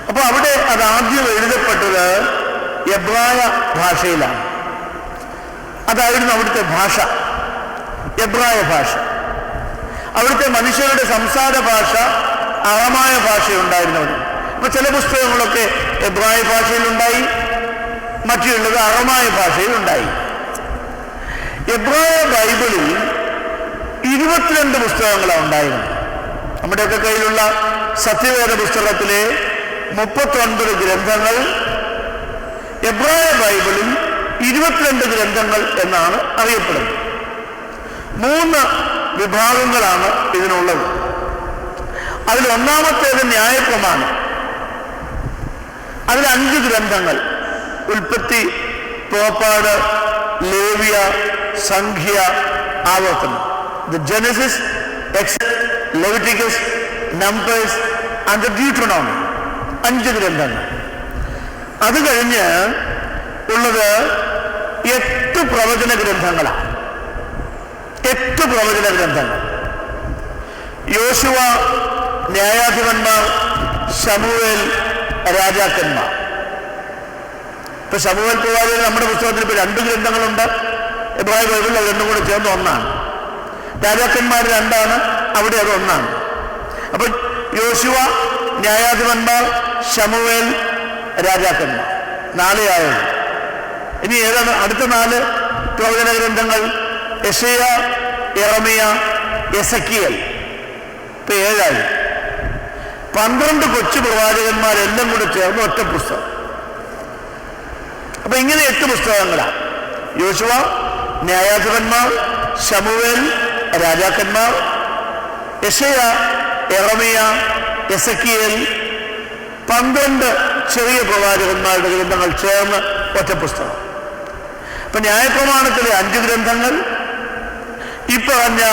അപ്പോൾ അവിടെ അത് ആദ്യം എഴുതപ്പെട്ടത് എബ്രായ ഭാഷയിലാണ്. അതായിരുന്നു അവിടുത്തെ ഭാഷ, എബ്രായ ഭാഷ. അവിടുത്തെ മനുഷ്യരുടെ സംസാര ഭാഷ അറമായ ഭാഷയുണ്ടായിരുന്നവർ. അപ്പൊ ചില പുസ്തകങ്ങളൊക്കെ എബ്രായ ഭാഷയിലുണ്ടായി, മറ്റുള്ളത് അറമായ ഭാഷയിലുണ്ടായി. എബ്രായ ബൈബിളിൽ 22 പുസ്തകങ്ങളാണ് ഉണ്ടായിരുന്നത്. നമ്മുടെയൊക്കെ കയ്യിലുള്ള സത്യവേദ പുസ്തകത്തിലെ 39 ഗ്രന്ഥങ്ങൾ, എബ്രായ ബൈബിളിൽ 22 ഗ്രന്ഥങ്ങൾ എന്നാണ് അറിയപ്പെടുന്നത്. 3 വിഭാഗങ്ങളാണ് ഇതിനുള്ളത്. അതിൽ ഒന്നാമത്തേത് ന്യായപ്രമാണം. അതിൽ 5 ഗ്രന്ഥങ്ങൾ: ഉൽപ്പത്തി, പുറപ്പാട്, ലേവ്യ, സംഖ്യ, ആവർത്തനം. The Genesis, Exodus, Leviticus, Numbers and the Deuteronomy. 5 ഗ്രന്ഥങ്ങൾ. അത് കഴിഞ്ഞ് ഉള്ളത് 8 പ്രവചന ഗ്രന്ഥങ്ങളാണ്. 8 പ്രവചന ഗ്രന്ഥങ്ങൾ. യോശുവ, ന്യായാധിപന്മാർ, ശമൂവേൽ, രാജാക്കന്മാർ. ഇപ്പൊ ശമൂവേൽ പ്രവാചകൻ നമ്മുടെ പുസ്തകത്തിൽ ഇപ്പൊ 2 ഗ്രന്ഥങ്ങളുണ്ട്. എബ്രായ ബൈബിളിൽ അത് 2 കൂടെ ചേർന്ന് 1 രാജാക്കന്മാർ 2 അവിടെ അത് 1. അപ്പൊ യോശുവ, ന്യായാധിപന്മാർ, ശമൂവേൽ, രാജാക്കന്മാർ 4 ആയുള്ളൂ. ഇനി ഏതാണ് അടുത്ത 4 പ്രവചന ഗ്രന്ഥങ്ങൾ? Isaiah, യെരമ്യ, Ezekiel. ഇപ്പൊ 7 ആയി. 12 കൊച്ചു പ്രവാചകന്മാരെല്ലാം കൂടെ ചേർന്ന് ഒറ്റ പുസ്തകം. അപ്പൊ ഇങ്ങനെ 8 പുസ്തകങ്ങളാണ്. യോശുവ, ന്യായാധിപന്മാർ, ശമൂവേൽ, രാജാക്കന്മാർ, യെശയ്യ, യെരമ്യ, എസെക്കിയേൽ, 12 ചെറിയ പ്രവാചകന്മാരുടെ ഗ്രന്ഥങ്ങൾ ചേർന്ന് ഒറ്റ പുസ്തകം. അപ്പൊ ന്യായപ്രമാണത്തിലെ 5 ഗ്രന്ഥങ്ങൾ, ഈ പറഞ്ഞ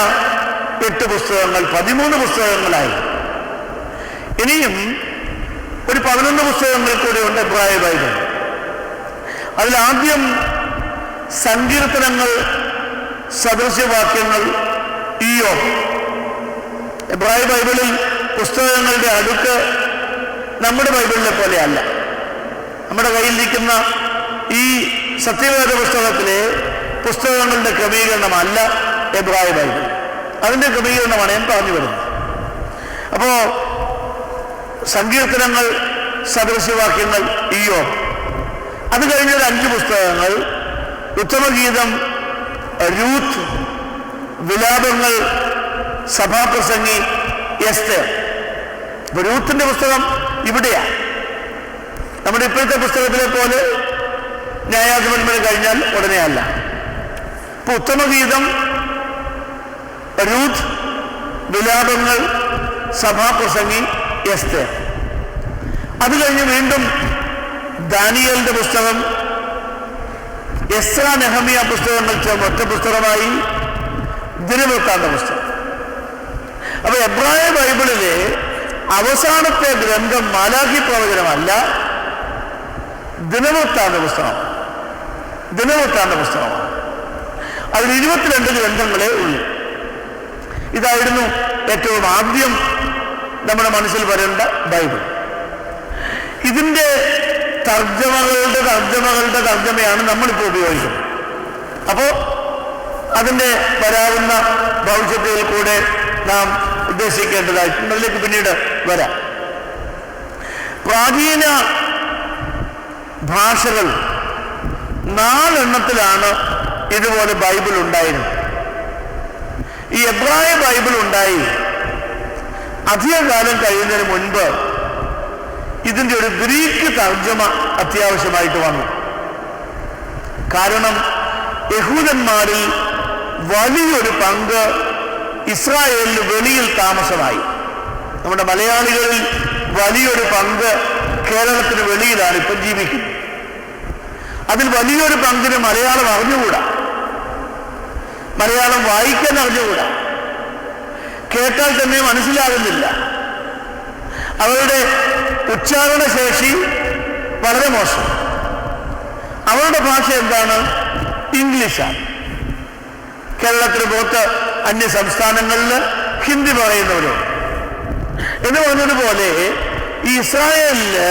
8 പുസ്തകങ്ങൾ 13 പുസ്തകങ്ങളായി. ഇനിയും ഒരു 11 പുസ്തകങ്ങൾ കൂടെ ഉണ്ട് എബ്രായ ബൈബിൾ. അതിലാദ്യം സങ്കീർത്തനങ്ങൾ, സദൃശ്യവാക്യങ്ങൾ, ഇയ്യോബ്. എബ്രായ ബൈബിളിൽ പുസ്തകങ്ങളുടെ അടുക്ക് നമ്മുടെ ബൈബിളിലെ പോലെയല്ല. നമ്മുടെ കയ്യിലിരിക്കുന്ന ഈ സത്യവേദ പുസ്തകത്തിലെ പുസ്തകങ്ങളുടെ ക്രമീകരണമല്ല എബ്രായ ബൈബിൾ. അതിൻ്റെ ക്രമീകരണമാണ് ഞാൻ പറഞ്ഞു വരുന്നത്. അപ്പോൾ സങ്കീർത്തനങ്ങൾ, സദൃശ്യവാക്യങ്ങൾ, ഇയ്യോബ്. അത് കഴിഞ്ഞൊരു 5 പുസ്തകങ്ങൾ: ഉത്തമഗീതം, രൂത്ത്, വിലാപങ്ങൾ, സഭാപ്രസംഗി, എസ്തേർ. ഇപ്പൊ രൂത്തിന്റെ പുസ്തകം ഇവിടെയാണ്. നമ്മുടെ ഇപ്പോഴത്തെ പുസ്തകത്തിലെ പോലെ ന്യായാധിപന്മാർ കഴിഞ്ഞാൽ ഉടനെ അല്ല. ഇപ്പൊ ഉത്തമഗീതം, രൂത്ത്, വിലാപങ്ങൾ, സഭാപ്രസംഗി, എസ്തേർ. അത് കഴിഞ്ഞ് വീണ്ടും ദാനിയേലിന്റെ പുസ്തകം, എസ്രാ, നെഹമ്യ പുസ്തകങ്ങൾ ചേർന്ന് ഒറ്റ പുസ്തകമായി ദിനവൃത്താന്ത പുസ്തകം. അപ്പൊ എബ്രായ ബൈബിളിലെ അവസാനത്തെ ഗ്രന്ഥം മാലാഖി പ്രവചനമല്ല, ദിനവൃത്താന്ത പുസ്തകം. ദിനവൃത്താന്ത പുസ്തകമാണ്. അതിൽ 22 ഗ്രന്ഥങ്ങളേ ഉള്ളൂ. ഇതായിരുന്നു ഏറ്റവും ആദ്യം നമ്മുടെ മനസ്സിൽ വരേണ്ട ബൈബിൾ. ഇതിൻ്റെ തർജ്ജമയാണ് നമ്മളിപ്പോൾ ഉപയോഗിക്കുന്നത്. അപ്പോൾ അതിൻ്റെ വരാവുന്ന ഭവിഷ്യത്തിൽ കൂടെ നാം ഉദ്ദേശിക്കേണ്ടതായിട്ടുണ്ട്. അതിലേക്ക് പിന്നീട് വരാം. പ്രാചീന ഭാഷകൾ 4 എണ്ണത്തിലാണ് ഇതുപോലെ ബൈബിൾ ഉണ്ടായിരുന്നത്. ഈ എബ്രായ ബൈബിൾ ഉണ്ടായി അധികകാലം കഴിയുന്നതിന് മുൻപ് ഇതിൻ്റെ ഒരു ഗ്രീക്ക് തർജ്ജമ അത്യാവശ്യമായിട്ട് വന്നു. കാരണം യഹൂദന്മാരിൽ വലിയൊരു പങ്ക് ഇസ്രായേലിന് വെളിയിൽ താമസമായി. നമ്മുടെ മലയാളികളിൽ വലിയൊരു പങ്ക് കേരളത്തിന് വെളിയിലാണ് ഇപ്പം ജീവിക്കുന്നത്. അതിൽ വലിയൊരു പങ്കിന് മലയാളം അറിഞ്ഞുകൂടാ, മലയാളം വായിക്കാൻ അറിഞ്ഞുകൂടാ, കേട്ടാൽ തന്നെ മനസ്സിലാകുന്നില്ല. അവരുടെ ഉച്ചാരണശേഷി വളരെ മോശം. അവരുടെ ഭാഷ എന്താണ്? ഇംഗ്ലീഷാണ്. കേരളത്തിന് പുറത്ത് അന്യ സംസ്ഥാനങ്ങളിൽ ഹിന്ദി പറയുന്നവരുണ്ട്. എന്ന് പറഞ്ഞതുപോലെ ഈ ഇസ്രായേലില്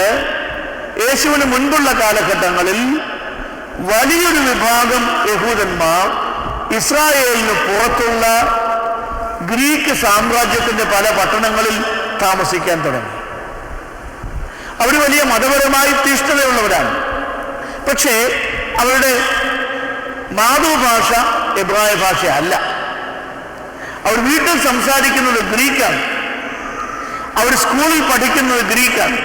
യേശുവിന് മുൻപുള്ള കാലഘട്ടങ്ങളിൽ വലിയൊരു വിഭാഗം യഹൂദന്മാർ ഇസ്രായേലിന് പുറത്തുള്ള ഗ്രീക്ക് സാമ്രാജ്യത്തിന്റെ പല പട്ടണങ്ങളിൽ താമസിക്കാൻ തുടങ്ങി. അവർ വലിയ മതപരമായി തീഷ്ണതയുള്ളവരാണ്. പക്ഷേ അവരുടെ മാതൃഭാഷ എബ്രായ ഭാഷയല്ല. അവർ വീട്ടിൽ സംസാരിക്കുന്നത് ഗ്രീക്കാണ്, അവർ സ്കൂളിൽ പഠിക്കുന്നത് ഗ്രീക്കാണ്.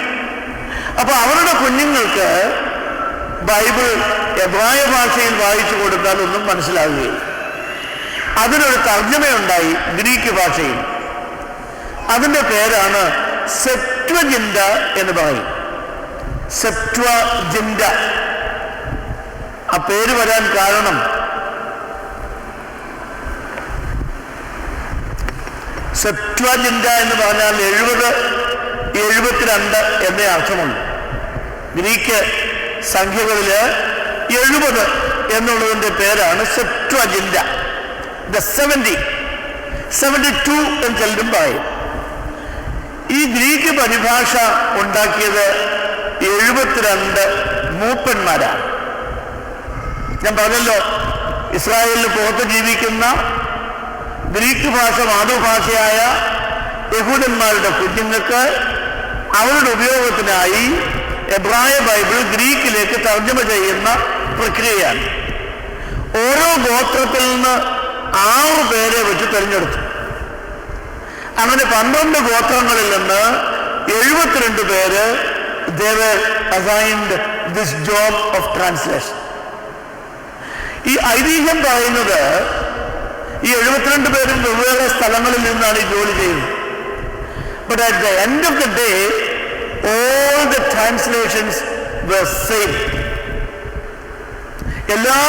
അപ്പൊ അവരുടെ കുഞ്ഞുങ്ങൾക്ക് ബൈബിൾ എബ്രായ ഭാഷയിൽ വായിച്ചു കൊടുത്താൽ ഒന്നും മനസ്സിലാകുകയില്ല. അതിനൊരു തർജ്ജമയുണ്ടായി ഗ്രീക്ക് ഭാഷയിൽ. അതിൻ്റെ പേരാണ് സെപ്റ്റ്വജിന്റ എന്ന് പറയും. സെപ്റ്റ്വജിന്റ. ആ പേര് വരാൻ കാരണം സെപ്റ്റ്വജിന്റ എന്ന് പറഞ്ഞാൽ 70, 72 എന്നേ അർത്ഥമുണ്ട്. ഗ്രീക്ക് സംഖ്യകളില് 70 എന്നുള്ളതിന്റെ പേരാണ് സെപ്റ്റ്വജിന്റ. 70, 72 എന്ന് ചിലരും പറയും. ഈ ഗ്രീക്ക് പരിഭാഷ ഉണ്ടാക്കിയത് 72 മൂപ്പന്മാരാണ്. ഞാൻ പറഞ്ഞല്ലോ, ഇസ്രായേലിന് പുറത്ത് ജീവിക്കുന്ന ഗ്രീക്ക് ഭാഷ മാതൃഭാഷയായ യഹൂദന്മാരുടെ കുഞ്ഞുങ്ങൾക്ക് അവരുടെ ഉപയോഗത്തിനായി എബ്രായ ബൈബിൾ ഗ്രീക്കിലേക്ക് തർജ്ജമ ചെയ്യുന്ന പ്രക്രിയയാണ്. ഓരോ ഗോത്രത്തിൽ നിന്ന് 6 പേരെ വെച്ച് തിരഞ്ഞെടുത്തു. അങ്ങനെ 12 ഗോത്രങ്ങളിൽ നിന്ന് 72 പേര് they were assigned this job of translation. ഈ ഐതിഹ്യം പറയുന്നത് ഈ 72 പേരും വെവ്വേറെ സ്ഥലങ്ങളിൽ നിന്നാണ് ഈ ജോലി ചെയ്യുന്നത്. But at the end of the day, all the translations were same. എല്ലാ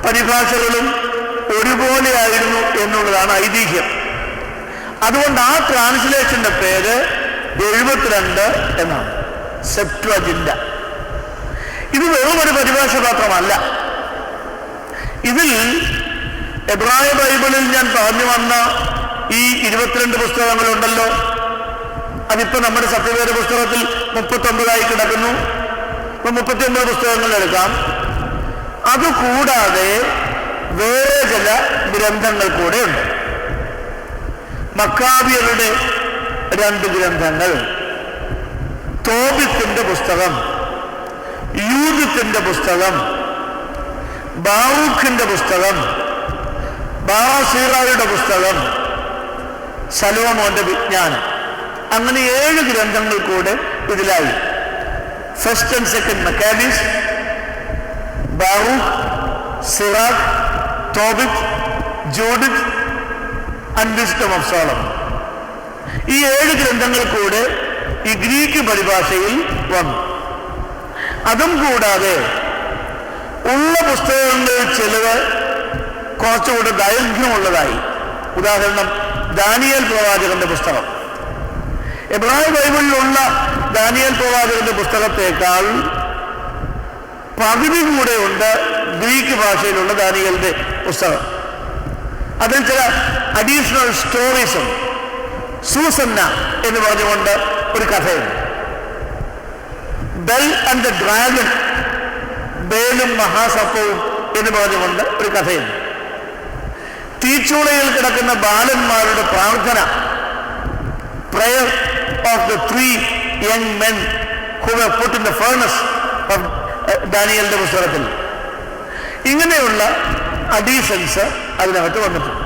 പരിഭാഷകളും ഒരുപോലെ പോലെയായിരുന്നു എന്നുള്ളതാണ് ഐതിഹ്യം. അതുകൊണ്ട് ആ ട്രാൻസ്ലേഷന്റെ പേര് 72 എന്നാണ്, സെപ്റ്റ്വജിന്റ. ഇത് വെറും ഒരു പരിഭാഷ മാത്രമല്ല. ഇതിൽ എബ്രായ ബൈബിളിൽ ഞാൻ പറഞ്ഞു വന്ന ഈ 22 പുസ്തകങ്ങളുണ്ടല്ലോ, അതിപ്പോ നമ്മുടെ സത്യവേദ പുസ്തകത്തിൽ 39 കിടക്കുന്നു. 39 പുസ്തകങ്ങൾ എടുക്കാം. അതുകൂടാതെ വേറെ ചില ഗ്രന്ഥങ്ങൾ കൂടെ ഉണ്ട്. മക്കാബിയരുടെ 2 ഗ്രന്ഥങ്ങൾ, തോബിത്തിന്റെ പുസ്തകം, യൂദത്തിന്റെ പുസ്തകം, ബാറൂഖിന്റെ പുസ്തകം, ബാസീറായുടെ പുസ്തകം, ശലോമോന്റെ വിജ്ഞാനം, അങ്ങനെ 7 ഗ്രന്ഥങ്ങൾ കൂടെ ഇതിലായി. First and second Maccabees, Baruch, Sirach, Tobit, Judith and wisdom of Solomon. ഈ 7 ഗ്രന്ഥങ്ങൾ കൂടെ ഈ ഗ്രീക്ക് പരിഭാഷയിൽ വന്നു. അതും കൂടാതെ ഉള്ള പുസ്തകങ്ങളിൽ ചിലത് കുറച്ചുകൂടെ ദൈർഘ്യമുള്ളതായി. ഉദാഹരണം, ദാനിയേൽ പ്രവാചകന്റെ പുസ്തകം. എബ്രായ ബൈബിളിലുള്ള ദാനിയേൽ പ്രവാചകന്റെ പുസ്തകത്തേക്കാൾ പകുതി കൂടെ ഉണ്ട് ഗ്രീക്ക് ഭാഷയിലുള്ള ദാനിയേലിന്റെ പുസ്തകം. അതിൽ ചില അഡീഷണൽ സ്റ്റോറീസും, സൂസന്ന എന്ന് പറഞ്ഞുകൊണ്ട് ഒരു കഥയുണ്ട്. ബെൽ ആൻഡ് ദ ഡ്രാഗൺ, ബേലും മഹാസർപ്പവും എന്ന് പറഞ്ഞുകൊണ്ട് ഒരു കഥയുണ്ട്. തീച്ചൂളയിൽ കിടക്കുന്ന ബാലന്മാരുടെ പ്രാർത്ഥന, prayer of the 3 young men who were put in the furnace of ദാനിയേലിന്റെ പുസ്തകത്തിൽ. ഇങ്ങനെയുള്ള അഡീഷൻസ് അതിനകത്ത് വന്നിട്ടുണ്ട്.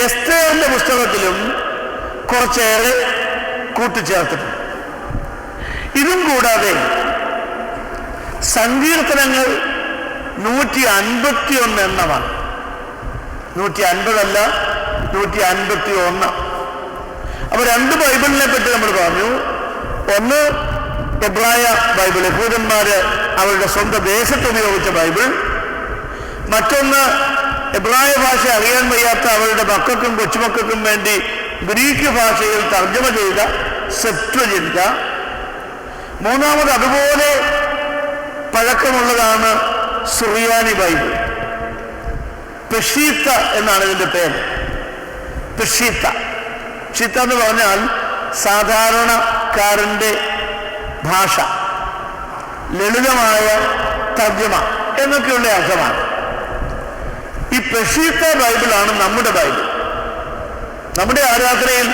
എസ്തേറിന്റെ പുസ്തകത്തിലും കുറച്ചേറെ കൂട്ടിച്ചേർത്തിട്ടുണ്ട്. ഇതും കൂടാതെ സങ്കീർത്തനങ്ങൾ 151 എണ്ണമാണ്. 150 അല്ല, 151. അപ്പൊ 2 ബൈബിളിനെ പറ്റി നമ്മൾ പറഞ്ഞു. ഒന്ന് എബ്രായ ബൈബിൾ, യഹൂദന്മാര് അവരുടെ സ്വന്തം ദേശത്ത് ഉപയോഗിച്ച ബൈബിൾ. മറ്റൊന്ന് എബ്രായ ഭാഷ അറിയാൻ വയ്യാത്ത അവരുടെ മക്കൾക്കും കൊച്ചുമക്കൾക്കും വേണ്ടി ഗ്രീക്ക് ഭാഷയിൽ തർജ്ജമ ചെയ്ത സെപ്റ്റ്വജിന്റ. മൂന്നാമത് അതുപോലെ പഴക്കമുള്ളതാണ് സുറിയാനി ബൈബിൾ. പെഷീത്ത എന്നാണ് ഇതിന്റെ പേര്. പെഷീത്ത എന്ന് പറഞ്ഞാൽ സാധാരണക്കാരന്റെ ഭാഷ, ലളിതമായ തർജ്ജമ എന്നൊക്കെയുള്ള അർത്ഥമാണ്. ഈ പെഷീത്ത ബൈബിളാണ് നമ്മുടെ ബൈബിൾ. നമ്മുടെ ആരാധനയിൽ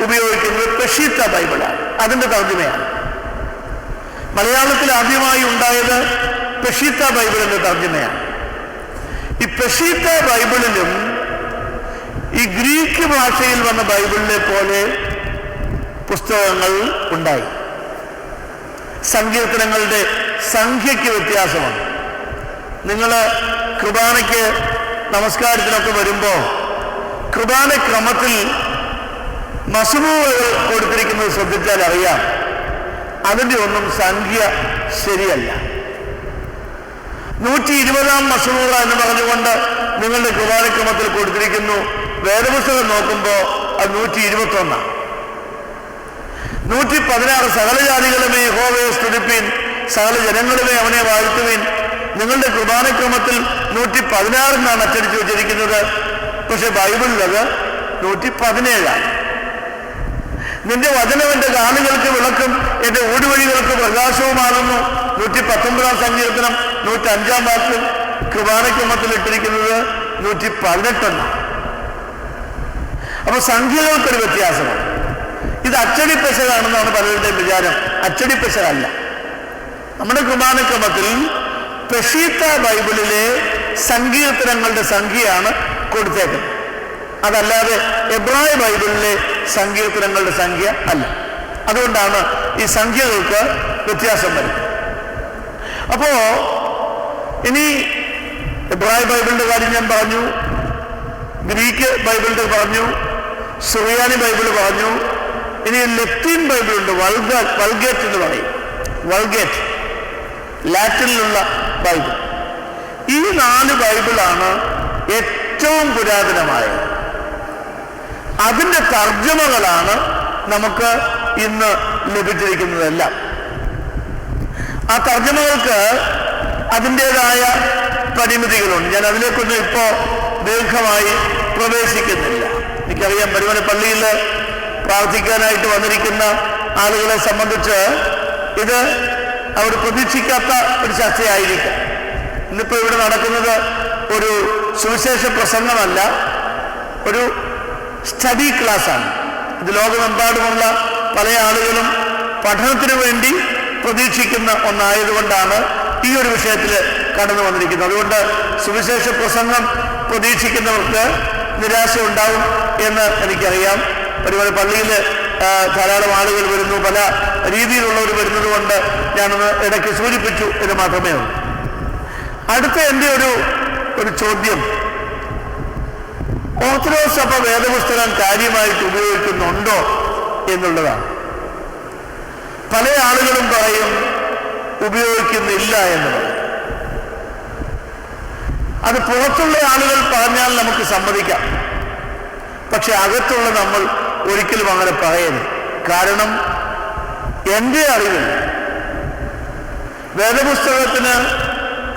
ഉപയോഗിക്കുന്നത് പെഷീത്ത ബൈബിളാണ്, അതിന്റെ തർജ്ജമയാണ്. മലയാളത്തിൽ ആദ്യമായി ഉണ്ടായത് പെഷീത്ത ബൈബിളിന്റെ തർജ്ജമയാണ്. ഈ പെഷീത്ത ബൈബിളിലും ഈ ഗ്രീക്ക് ഭാഷയിൽ വന്ന ബൈബിളിനെ പോലെ പുസ്തകങ്ങൾ ഉണ്ടായി. സങ്കീർത്തനങ്ങളുടെ സംഖ്യയ്ക്ക് വ്യത്യാസമാണ്. നിങ്ങൾ കുർബാനയ്ക്ക് നമസ്കാരത്തിനൊക്കെ വരുമ്പോൾ കുർബാന ക്രമത്തിൽ മസ്മൂറുകൾ കൊടുത്തിരിക്കുന്നത് ശ്രദ്ധിച്ചാൽ അറിയാം, അതിൻ്റെ ഒന്നും സംഖ്യ ശരിയല്ല. 120-ാം മസ്മൂറ എന്ന് പറഞ്ഞുകൊണ്ട് നിങ്ങളുടെ കുർബാനക്രമത്തിൽ കൊടുത്തിരിക്കുന്നു. വേദപുസ്തകം നോക്കുമ്പോൾ അത് 121. 116 സകല ജാതികളുമേ യഹോവയെ സ്തുതിപ്പിൻ, സകല ജനങ്ങളുമേ അവനെ വാഴ്ത്തുവിൻ. നിങ്ങളുടെ കുർബാനക്രമത്തിൽ 116 അച്ചടിച്ചു വെച്ചിരിക്കുന്നത്. പക്ഷെ ബൈബിളിൽ അത് 117. നിന്റെ വചനം എൻ്റെ കാലുകൾക്ക് വിളക്കും, എൻ്റെ ഊടുവഴികൾക്ക് പ്രകാശവുമാകുന്നു. 119-ാം സങ്കീർത്തനം 105-ാം വാക്യം കുർബാനക്രമത്തിൽ ഇട്ടിരിക്കുന്നത് 118. അപ്പൊ സംഖ്യകൾക്കൊരു വ്യത്യാസമാണ്. ഇത് അച്ചടിപ്പെശകാണെന്നാണ് പലരുടെയും വിചാരം. അച്ചടിപ്പെശകല്ല. നമ്മുടെ കുർബാനക്രമത്തിൽ പെഷീത്ത ബൈബിളിലെ സങ്കീർത്തനങ്ങളുടെ സംഖ്യയാണ് കൊടുത്തേക്കുന്നത്, അതല്ലാതെ എബ്രായ ബൈബിളിലെ സങ്കീർത്തനങ്ങളുടെ സംഖ്യ അല്ല. അതുകൊണ്ടാണ് ഈ സംഖ്യകൾക്ക് വ്യത്യാസം വരുന്നത്. അപ്പോ ഇനി എബ്രായ ബൈബിളിന്റെ കാര്യം ഞാൻ പറഞ്ഞു, ഗ്രീക്ക് ബൈബിളിന്റെ പറഞ്ഞു, സുറിയാനി ബൈബിൾ പറഞ്ഞു. ഇനി ലത്തീൻ ബൈബിളുണ്ട്, വൾഗേറ്റ് എന്ന് പറയും. വൾഗേറ്റ്, ലാറ്റിനിലുള്ള ബൈബിൾ. ഈ 4 ബൈബിളാണ് ഏറ്റവും പുരാതനമായത്. അതിൻ്റെ തർജ്ജമകളാണ് നമുക്ക് ഇന്ന് ലഭിച്ചിരിക്കുന്നതെല്ലാം. ആ തർജ്ജമകൾക്ക് അതിൻ്റെതായ പരിമിതികളുണ്ട്. ഞാൻ അതിലേക്കൊന്നും ഇപ്പോൾ ദീർഘമായി പ്രവേശിക്കുന്നില്ല. എനിക്കറിയാം, പരിമല പള്ളിയിൽ പ്രാർത്ഥിക്കാനായിട്ട് വന്നിരിക്കുന്ന ആളുകളെ സംബന്ധിച്ച് ഇത് അവർ പ്രതീക്ഷിക്കാത്ത ഒരു ചർച്ചയായിരിക്കും. ഇന്നിപ്പോൾ ഇവിടെ നടക്കുന്നത് ഒരു സുവിശേഷ പ്രസംഗമല്ല, ഒരു സ്റ്റഡി ക്ലാസ്സാണ്. ഇത് ലോകമെമ്പാടുമുള്ള പല ആളുകളും പഠനത്തിന് വേണ്ടി പ്രതീക്ഷിക്കുന്ന ഒന്നായതുകൊണ്ടാണ് ഈ ഒരു വിഷയത്തിൽ കടന്നു വന്നിരിക്കുന്നത്. അതുകൊണ്ട് സുവിശേഷ പ്രസംഗം പ്രതീക്ഷിക്കുന്നവർക്ക് നിരാശ ഉണ്ടാവും എന്ന് എനിക്കറിയാം. പരിമല പള്ളിയിൽ ധാരാളം ആളുകൾ വരുന്നു, പല രീതിയിലുള്ളവർ വരുന്നത് കൊണ്ട് ഞാനൊന്ന് ഇടയ്ക്ക് സൂചിപ്പിച്ചു എന്ന് മാത്രമേ ഉള്ളൂ. അടുത്ത എൻ്റെ ഒരു ചോദ്യം, ഓർത്തഡോക്സ് സഭ വേദപുസ്തകം കാര്യമായിട്ട് ഉപയോഗിക്കുന്നുണ്ടോ എന്നുള്ളതാണ്. പല ആളുകളും പറയും ഉപയോഗിക്കുന്നില്ല എന്ന് പറയും. അത് പുറത്തുള്ള ആളുകൾ പറഞ്ഞാൽ നമുക്ക് സമ്മതിക്കാം, പക്ഷെ അകത്തുള്ള നമ്മൾ ഒരിക്കലും അങ്ങനെ പറയരുത്. കാരണം എൻ്റെ അറിവിൽ വേദപുസ്തകത്തിന്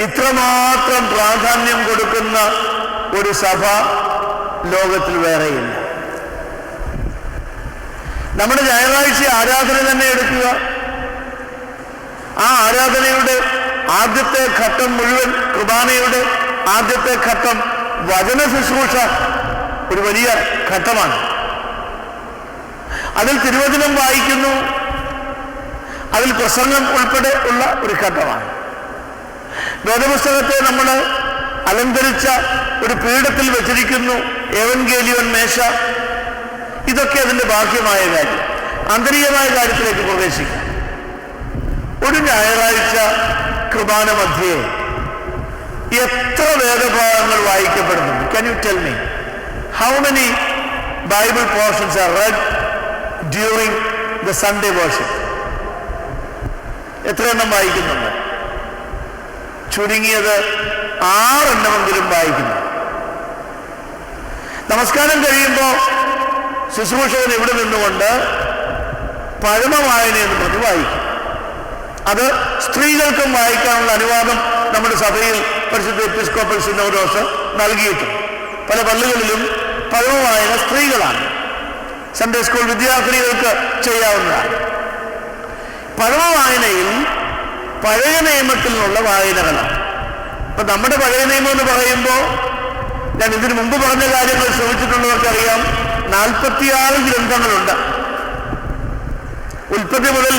ഇത്രമാത്രം പ്രാധാന്യം കൊടുക്കുന്ന ഒരു സഭ ലോകത്തിൽ വേറെയില്ല. നമ്മുടെ ഞായറാഴ്ച ആരാധന തന്നെ എടുക്കുക. ആ ആരാധനയുടെ ആദ്യത്തെ ഘട്ടം മുഴുവൻ, കുർബാനയുടെ ആദ്യത്തെ ഘട്ടം വചന ശുശ്രൂഷ ഒരു വലിയ ഘട്ടമാണ്. അതിൽ തിരുവചനം വായിക്കുന്നു, അതിൽ പ്രസംഗം ഉൾപ്പെടെ ഉള്ള ഒരു ഘട്ടമാണ്. വേദപുസ്തകത്തെ നമ്മൾ അലങ്കരിച്ച ഒരു പീഠത്തിൽ വെച്ചിരിക്കുന്നു, ഏവൻഗേലിയോൻ മേശ. ഇതൊക്കെ അതിൻ്റെ ബാഹ്യമായ കാര്യം. ആന്തരികമായ കാര്യത്തിലേക്ക് പ്രവേശിക്കും. ഒരു ഞായറാഴ്ച കുർബാന മധ്യേ എത്ര വേദഭാഗങ്ങൾ വായിക്കപ്പെടുന്നുണ്ട്? Can you tell me how many Bible portions are read during the Sunday worship? എത്ര എണ്ണം വായിക്കുന്നുണ്ട്? ചുരുങ്ങിയത് 6 എണ്ണമെങ്കിലും വായിക്കുന്നു. നമസ്കാരം കഴിയുമ്പോൾ ശുശ്രൂഷകൻ ഇവിടെ നിന്നുകൊണ്ട് പഴമ വായന എന്ന് പറഞ്ഞ് വായിക്കും. അത് സ്ത്രീകൾക്കും വായിക്കാനുള്ള അനുവാദം നമ്മുടെ സഭയിൽ പരിശുദ്ധ എപ്പിസ്കോപ്പൽ സിനോഡോസ് നൽകിയിട്ടുണ്ട്. പല പള്ളികളിലും പഴമ വായന സ്ത്രീകളാണ്. സൺഡേ സ്കൂൾ വിദ്യാർത്ഥിനികൾക്ക് ചെയ്യാവുന്നതാണ്. പഴമ വായനയിൽ പഴയ നിയമത്തിൽ നിന്നുള്ള വായനകളാണ്. ഇപ്പൊ നമ്മുടെ പഴയ നിയമം എന്ന് പറയുമ്പോൾ, ഞാൻ ഇതിനു മുമ്പ് പറഞ്ഞ കാര്യങ്ങൾ ശ്രമിച്ചിട്ടുള്ളവർക്കറിയാം, 46 ഗ്രന്ഥങ്ങളുണ്ട്. ഉൽപ്പത്തി മുതൽ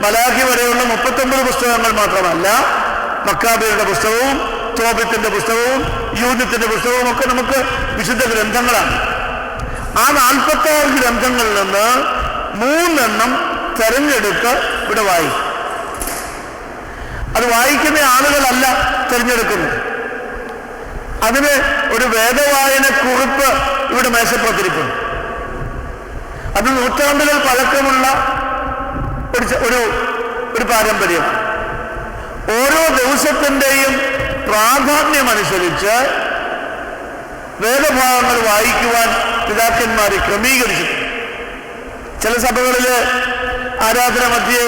മലാഖി വരെയുള്ള 39 പുസ്തകങ്ങൾ മാത്രമല്ല, മക്കാബിയുടെ പുസ്തകവും തോബിത്തിന്റെ പുസ്തകവും യൂദത്തിന്റെ പുസ്തകവും ഒക്കെ നമുക്ക് വിശുദ്ധ ഗ്രന്ഥങ്ങളാണ്. ആ 46 ഗ്രന്ഥങ്ങളിൽ നിന്ന് 3 എണ്ണം തെരഞ്ഞെടുത്ത് ഇവിടെ വായിക്കും. അത് വായിക്കുന്ന ആളുകളല്ല തിരഞ്ഞെടുക്കുന്നത്. അതിന് ഒരു വേദവായന കുറിപ്പ് ഇവിടെ മേശപ്പുറത്തിരിക്കുന്നു. അത് നൂറ്റാണ്ടുകൾ പഴക്കമുള്ള ഒരു പാരമ്പര്യമാണ്. ഓരോ ദിവസത്തിൻ്റെയും പ്രാധാന്യമനുസരിച്ച് വേദഭാഗങ്ങൾ വായിക്കുവാൻ പിതാക്കന്മാരെ ക്രമീകരിച്ചിട്ടുണ്ട്. ചില സഭകളിൽ ആരാധന മധ്യേ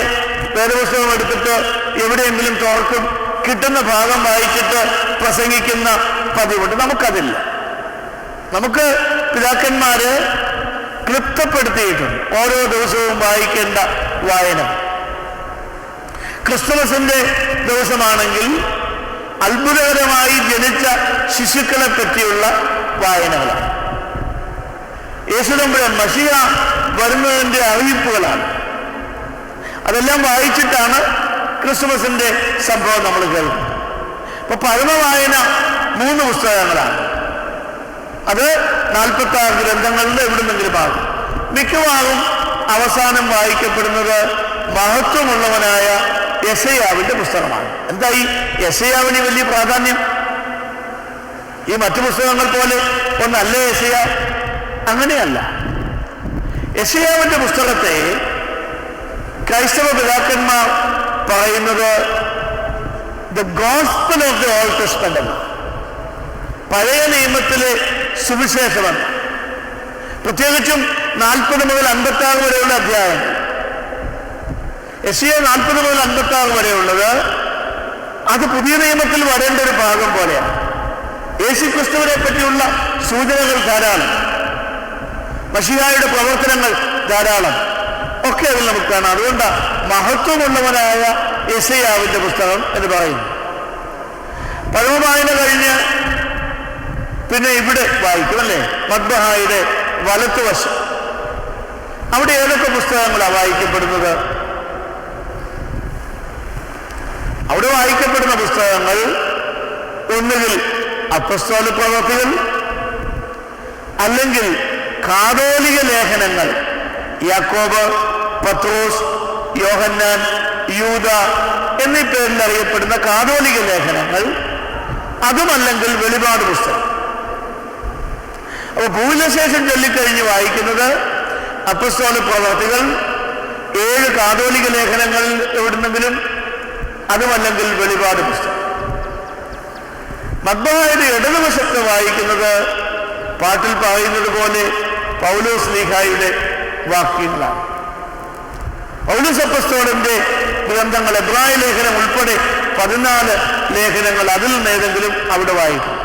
വേദപുസ്തകം എടുത്തിട്ട് എവിടെയെങ്കിലും തോർക്കും, കിട്ടുന്ന ഭാഗം വായിച്ചിട്ട് പ്രസംഗിക്കുന്ന പതിവുണ്ട്. നമുക്കതില്ല. നമുക്ക് പിതാക്കന്മാര് ക്ലിപ്തപ്പെടുത്തിയിട്ടുണ്ട് ഓരോ ദിവസവും വായിക്കേണ്ട വായന. ക്രിസ്തുമസിന്റെ ദിവസമാണെങ്കിൽ അത്ഭുതകരമായി ജനിച്ച ശിശുക്കളെ പറ്റിയുള്ള വായനകളാണ്. യേശുദമ്പുരാൻ മശിഹ വരുന്നതിൻ്റെ അറിയിപ്പുകളാണ്. അതെല്ലാം വായിച്ചിട്ടാണ് ക്രിസ്തുമസിന്റെ സംഭവം നമ്മൾ കേൾക്കുന്നത്. അപ്പൊ പഴമ വായന 3 പുസ്തകങ്ങളാണ്. അത് 46 ഗ്രന്ഥങ്ങളുടെ എവിടുന്നെങ്കിലും ആകും. മിക്കവാറും അവസാനം വായിക്കപ്പെടുന്നത് മഹത്വമുള്ളവനായ യെശയ്യാവിന്റെ പുസ്തകമാണ്. എന്താ ഈ യെശയ്യാവിന് വലിയ പ്രാധാന്യം? ഈ മറ്റു പുസ്തകങ്ങൾ പോലെ ഒന്നല്ല യെശയ്യാ. അങ്ങനെയല്ല. യെശയ്യാവിന്റെ പുസ്തകത്തെ ക്രൈസ്തവ പിതാക്കന്മാർ പറയുന്നത് the gospel of the old testament. പഴയ നിയമത്തിലെ സുവിശേഷമാണ്. പ്രത്യേകിച്ചും 40 മുതൽ 56 വരെയുള്ള അധ്യായം, യെശയ്യാ 40 മുതൽ 56 വരെയുള്ളത് അത് പുതിയ നിയമത്തിൽ വരേണ്ട ഒരു ഭാഗം പോലെയാണ്. യേശുക്രിസ്തുവിനെ പറ്റിയുള്ള സൂചനകൾ ധാരാളം, മശിഹായുടെ പ്രവർത്തനങ്ങൾ ധാരാളം ഒക്കെ അതിൽ നമുക്ക് കാണാം. അതുകൊണ്ടാണ് മഹത്വമുള്ളവനായ യെശയ്യാവിന്റെ പുസ്തകം എന്ന് പറയുന്നു. പഴയ വായന കഴിഞ്ഞ് പിന്നെ ഇവിടെ വായിക്കും അല്ലേ, മദ്ബഹായുടെ വലത്തുവശം. അവിടെ ഏതൊക്കെ പുസ്തകങ്ങളാണ് വായിക്കപ്പെടുന്നത്? അവിടെ വായിക്കപ്പെടുന്ന പുസ്തകങ്ങൾ ഒന്നുകിൽ അപ്പസ്തോല പ്രവൃത്തികൾ, അല്ലെങ്കിൽ കാതോലിക ലേഖനങ്ങൾ, യാക്കോബ്, പത്രോസ്, യോഹന്നാൻ, യൂദ എന്നീ പേരിൽ അറിയപ്പെടുന്ന കാതോലിക ലേഖനങ്ങൾ, അതുമല്ലെങ്കിൽ വെളിപാട് പുസ്തകം. അപ്പോൾ ഭൂരിശേഷം ചൊല്ലിക്കഴിഞ്ഞ് വായിക്കുന്നത് അപ്പസ്തോല പ്രവൃത്തികൾ, 7 കാതോലിക ലേഖനങ്ങൾ എവിടുന്നെങ്കിലും, അതുമല്ലെങ്കിൽ വെളിപാട് പുസ്തകം. മദ്ബഹായുടെ ഇടതുവശത്ത് വായിക്കുന്നത് പാട്ടിൽ പറയുന്നത് പോലെ പൗലോസ് ശ്ലീഹായുടെ വാക്യങ്ങളാണ്. പൗലോസ് അപ്പസ്തോലന്റെ ഗ്രന്ഥങ്ങൾ, എബ്രായ ലേഖനം ഉൾപ്പെടെ 14 ലേഖനങ്ങൾ, അതിൽ നിന്നേതെങ്കിലും അവിടെ വായിക്കും.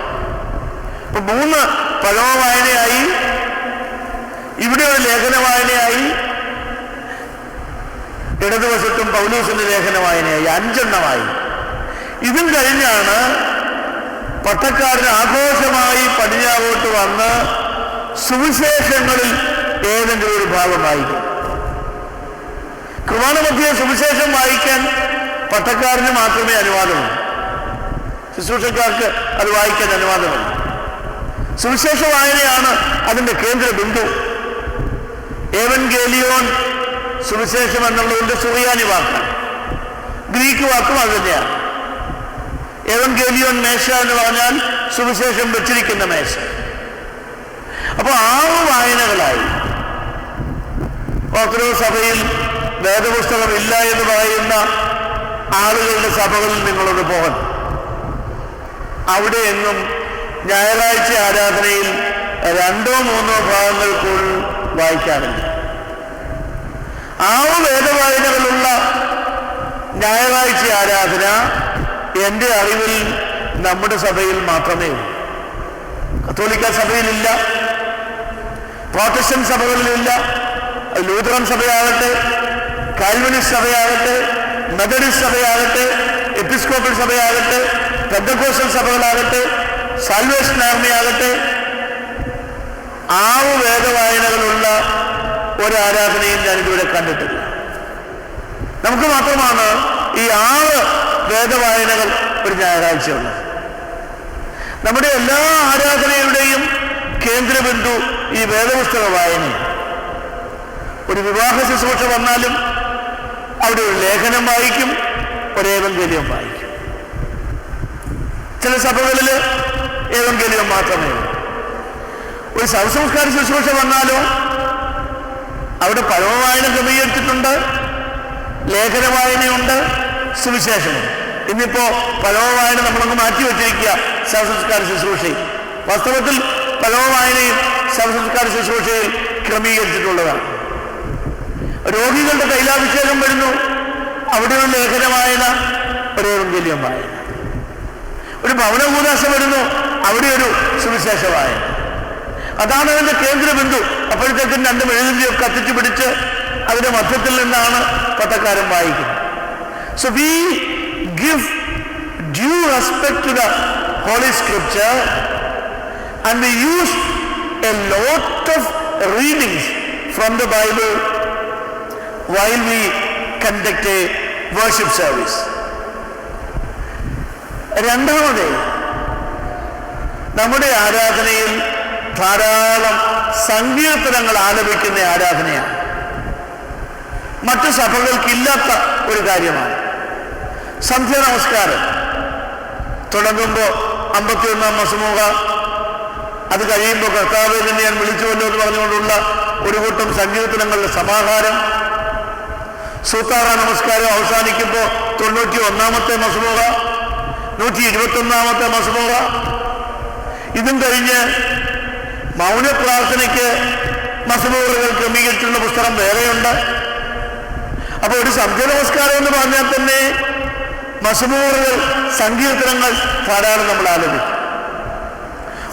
അപ്പൊ 3 പഴയ വായനയായി, ഇവിടെ ഒരു ലേഖന വായനയായി, ഇടതുവശത്തും പൗലോസിന്റെ ലേഖന വായനയായി, 5 എണ്ണമായി. ഇതും കഴിഞ്ഞാണ് പട്ടക്കാരൻ ആഘോഷമായി പടിഞ്ഞാറോട്ട് വന്ന് സുവിശേഷങ്ങളിൽ ഏതെങ്കിലും ഒരു ഭാഗം വായിക്കും. കുർബാന മധ്യേ സുവിശേഷം വായിക്കാൻ പട്ടക്കാരന് മാത്രമേ അനുവാദമുള്ളൂ, ശുശ്രൂഷക്കാർക്ക് അത് വായിക്കാൻ അനുവാദമില്ല. സുവിശേഷ വായനയാണ് അതിന്റെ കേന്ദ്ര ബിന്ദു. ഏവൻഗേലിയോൻ സുവിശേഷം എന്നുള്ളതിന്റെ സുറിയാനി വാക്കാണ്, ഗ്രീക്ക് വാക്കും അത് തന്നെയാണ്. ഏവൻഗേലിയോൻ മേശ എന്ന് പറഞ്ഞാൽ സുവിശേഷം വെച്ചിരിക്കുന്ന മേശ. അപ്പോൾ 6 വായനകളായി. ഓർത്തഡോക്സ് സഭയിൽ വേദപുസ്തകം ഇല്ല എന്ന് പറയുന്ന ആളുകളുടെ സഭകളിൽ നിങ്ങളൊന്ന് പോകണം. അവിടെ എങ്ങും ഞായറാഴ്ച ആരാധനയിൽ 2 or 3 ഭാഗങ്ങൾ കൂടുതൽ വായിക്കാറില്ല. 6 വേദവായനകളുള്ള ഞായറാഴ്ച ആരാധന എൻ്റെ അറിവിൽ നമ്മുടെ സഭയിൽ മാത്രമേ ഉള്ളൂ. കത്തോലിക്ക സഭയിലില്ല, പ്രോട്ടസ്റ്റന്റ് സഭകളിലില്ല, ലൂഥറൻ സഭയാകട്ടെ, കാൽവിനിസ്റ്റ് സഭയാകട്ടെ, മെത്തഡിസ്റ്റ് സഭയാകട്ടെ, എപ്പിസ്കോപ്പൽ സഭയാകട്ടെ, പെന്തക്കോസ്റ്റൽ സഭകളാകട്ടെ, സാൽവേഷൻ ആർമി ആകട്ടെ, 6 വേദവായനകളുള്ള ഒരു ആരാധനയും ഞാനിതുവരെ കണ്ടിട്ടില്ല. നമുക്ക് മാത്രമാണ് ഈ 6 വേദവായനകൾ ഒരു ഞായറാഴ്ചയുള്ളത്. നമ്മുടെ എല്ലാ ആരാധനയുടെയും കേന്ദ്രബിന്ദു ഈ വേദപുസ്തക വായനയാണ്. ഒരു വിവാഹ ശുശ്രൂഷ വന്നാലും അവിടെ ഒരു ലേഖനം വായിക്കും, ഒരു ഏവൻഗേലിയം വായിക്കും. ചില സഭകളിൽ ഏവൻഗേലിയം മാത്രമേ ഉള്ളൂ. ഒരു ശവസംസ്കാര ശുശ്രൂഷ വന്നാലോ അവിടെ പഴയ വായന ക്രമീകരിച്ചിട്ടുണ്ട്, ലേഖന വായനയുണ്ട്, സുവിശേഷമുണ്ട്. ഇന്നിപ്പോ പഴയ വായന നമ്മളങ്ങ് മാറ്റിവെച്ചിരിക്കുക ശവസംസ്കാര ശുശ്രൂഷയിൽ. വാസ്തവത്തിൽ പഴയ വായനയും ശവസംസ്കാര ശുശ്രൂഷയിൽ ക്രമീകരിച്ചിട്ടുള്ളതാണ്. രോഗികളുടെ തൈലാഭിഷേകം വരുന്നു, അവിടെ ഒരു ലേഖന വായന, ഒരു ഏവൻഗേലിയം വായന. ഒരു ഭവനകൂദാശ വരുന്നു, അവിടെ ഒരു സുവിശേഷ വായന. അതാണ് അതിന്റെ കേന്ദ്രബിന്ദു. അപ്പോഴത്തേക്കും 2 മെഴുകുതിരിയും കത്തിച്ചു പിടിച്ച് അതിന്റെ മധ്യത്തിൽ നിന്നാണ് പട്ടക്കാരൻ വായിക്കുന്നത്. So we give due respect to the Holy Scripture and we use a lot of readings from the Bible while we conduct a worship service. രണ്ടാമത്, നമ്മുടെ ആരാധനയിൽ ധാരാളം സങ്കീർത്തനങ്ങൾ ആലപിക്കുന്ന ആരാധനയാണ്. മറ്റു സഭകൾക്കില്ലാത്ത ഒരു കാര്യമാണ്. സന്ധ്യ നമസ്കാരം തുടങ്ങുമ്പോൾ 51-ാം മസുമൂഹ, അത് കഴിയുമ്പോൾ കർത്താവേ നിന്നെ ഞാൻ വിളിച്ചുവല്ലോ എന്ന് പറഞ്ഞുകൊണ്ടുള്ള ഒരു കൂട്ടം സങ്കീർത്തനങ്ങളുടെ സമാഹാരം. സൂത്താറ നമസ്കാരം അവസാനിക്കുമ്പോൾ 91-ാമത്തെ മസുമൂഹ, 121-ാമത്തെ മസുമൂഹ. ഇതും കഴിഞ്ഞ് മൗന പ്രാർത്ഥനയ്ക്ക് മസ്ബൂറുകൾ ക്രമീകരിച്ചിട്ടുള്ള പുസ്തകം വേറെയുണ്ട്. അപ്പൊ ഒരു സന്ധ്യ നമസ്കാരം എന്ന് പറഞ്ഞാൽ തന്നെ മസ്ബൂറുകൾ, സങ്കീർത്തനങ്ങൾ ധാരാളം നമ്മൾ ആലപിക്കും.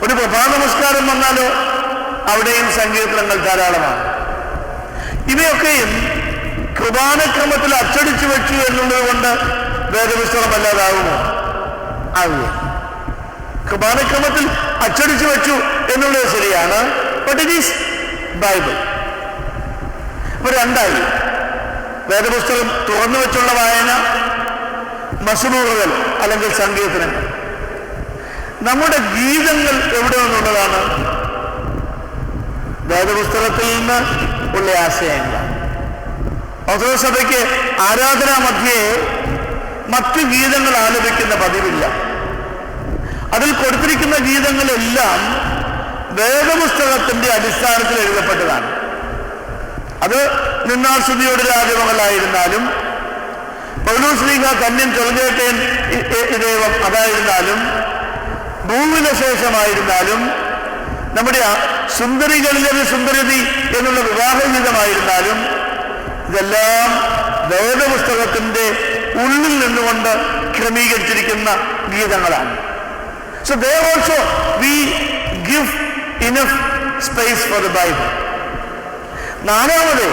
ഒരു പ്രഭാത നമസ്കാരം വന്നാലോ അവിടെയും സങ്കീർത്തനങ്ങൾ ധാരാളമാണ്. ഇവയൊക്കെയും കുർബാനക്രമത്തിൽ അച്ചടിച്ചു വെച്ചു എന്നുള്ളത് കൊണ്ട് വേദപുസ്തകം അല്ലാതാകുമോ? ആകുക. കുർബാനക്രമത്തിൽ അച്ചടിച്ചു വെച്ചു എന്നുള്ളത് ശരിയാണ്, ബട്ട് ഇറ്റ് ഈസ് ബൈബിൾ. അപ്പൊ രണ്ടായി, വേദപുസ്തകം തുറന്നു വെച്ചുള്ള വായന, മസ്ബൂറുകൾ അല്ലെങ്കിൽ സങ്കീർത്തനങ്ങൾ. നമ്മുടെ ഗീതങ്ങൾ എവിടെ നിന്നുള്ളതാണ്? വേദപുസ്തകത്തിൽ നിന്ന് ഉള്ള ആശയങ്ങളാണ്. ഓർത്തഡോക്സ് സഭയ്ക്ക് ആരാധനാ മധ്യേ മറ്റു ഗീതങ്ങൾ ആലപിക്കുന്ന പതിവില്ല. അതിൽ കൊടുത്തിരിക്കുന്ന ഗീതങ്ങളെല്ലാം വേദപുസ്തകത്തിന്റെ അടിസ്ഥാനത്തിൽ എഴുതപ്പെട്ടതാണ്. അത് നിന്നാൾ സ്തുതിയുടെ രാജമകളായിരുന്നാലും, പൗലോസ് ശ്ലീഹ കന്യൻ ചൊൽകേട്ടൻ ദൈവം അതായിരുന്നാലും, ഭൂവിന് ശേഷമായിരുന്നാലും, നമ്മുടെ സുന്ദരികളിലെ സുന്ദരതി എന്നുള്ള വിവാഹഗീതമായിരുന്നാലും, ഇതെല്ലാം വേദപുസ്തകത്തിന്റെ ഉള്ളിൽ നിന്നുകൊണ്ട് ക്രമീകരിച്ചിരിക്കുന്ന ഗീതങ്ങളാണ്. So there also we give enough space for the Bible. നാലാമത്,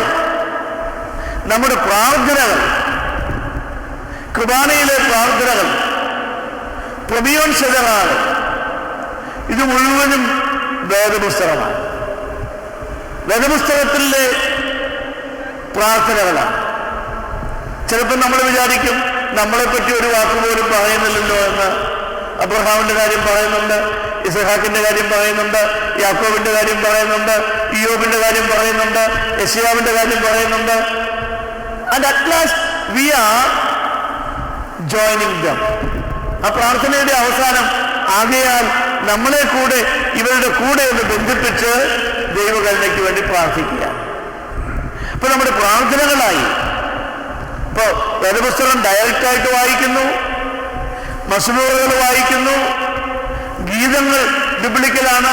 നമ്മുടെ പ്രാർത്ഥനകൾ, കുർബാനയിലെ പ്രാർത്ഥനകൾ, പ്രബിയോൻ ശതമാണ്, ഇത് മുഴുവനും വേദപുസ്തകമാണ്. വേദപുസ്തകത്തിലെ പ്രാർത്ഥനകളാണ്. ചിലപ്പോൾ നമ്മൾ വിചാരിക്കും നമ്മളെപ്പറ്റി ഒരു വാക്ക് പോലും പറയുന്നില്ലല്ലോ എന്ന്. അബ്രഹാമിന്റെ കാര്യം പറയുന്നുണ്ട്, ഇസഹാക്കിന്റെ കാര്യം പറയുന്നുണ്ട്, യാക്കോബിന്റെ കാര്യം പറയുന്നുണ്ട്, ഇയ്യോബിന്റെ കാര്യം പറയുന്നുണ്ട്, യെശയ്യാവിന്റെ കാര്യം പറയുന്നുണ്ട്. And at last we are joining them. ആ പ്രാർത്ഥനയുടെ അവസാനം ആകയാൽ നമ്മളെ കൂടെ ഇവരുടെ കൂടെ ഒന്ന് ബന്ധിപ്പിച്ച് ദൈവകരുണയ്ക്ക് വേണ്ടി പ്രാർത്ഥിക്കുക. ഇപ്പൊ നമ്മുടെ പ്രാർത്ഥനകളായി. ഇപ്പോ വേദപുസ്തകം ഡയറക്റ്റായിട്ട് വായിക്കുന്നു, മസ്ബൂറുകൾ വായിക്കുന്നു, ഗീതങ്ങൾ ബിബ്ലിക്കലാണ്,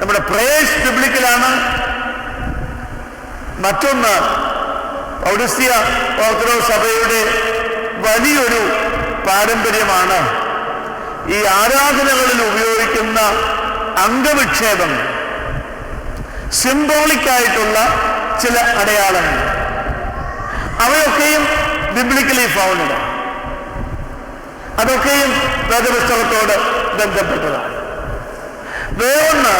നമ്മുടെ പ്രേയേഴ്സ് ബിബ്ലിക്കലാണ്. മറ്റൊന്ന്, പൗരസ്ത്യ ഓർത്തഡോക്സ് സഭയുടെ വലിയൊരു പാരമ്പര്യമാണ് ഈ ആരാധനകളിൽ ഉപയോഗിക്കുന്ന അംഗവിക്ഷേപങ്ങൾ, സിംബോളിക്കായിട്ടുള്ള ചില അടയാളങ്ങൾ. അവയൊക്കെയും ബിബ്ലിക്കലി ഫൗണ്ടഡ്. അതൊക്കെയും വേദപുസ്തകത്തോട് ബന്ധപ്പെട്ടതാണ്. വേറൊന്ന്,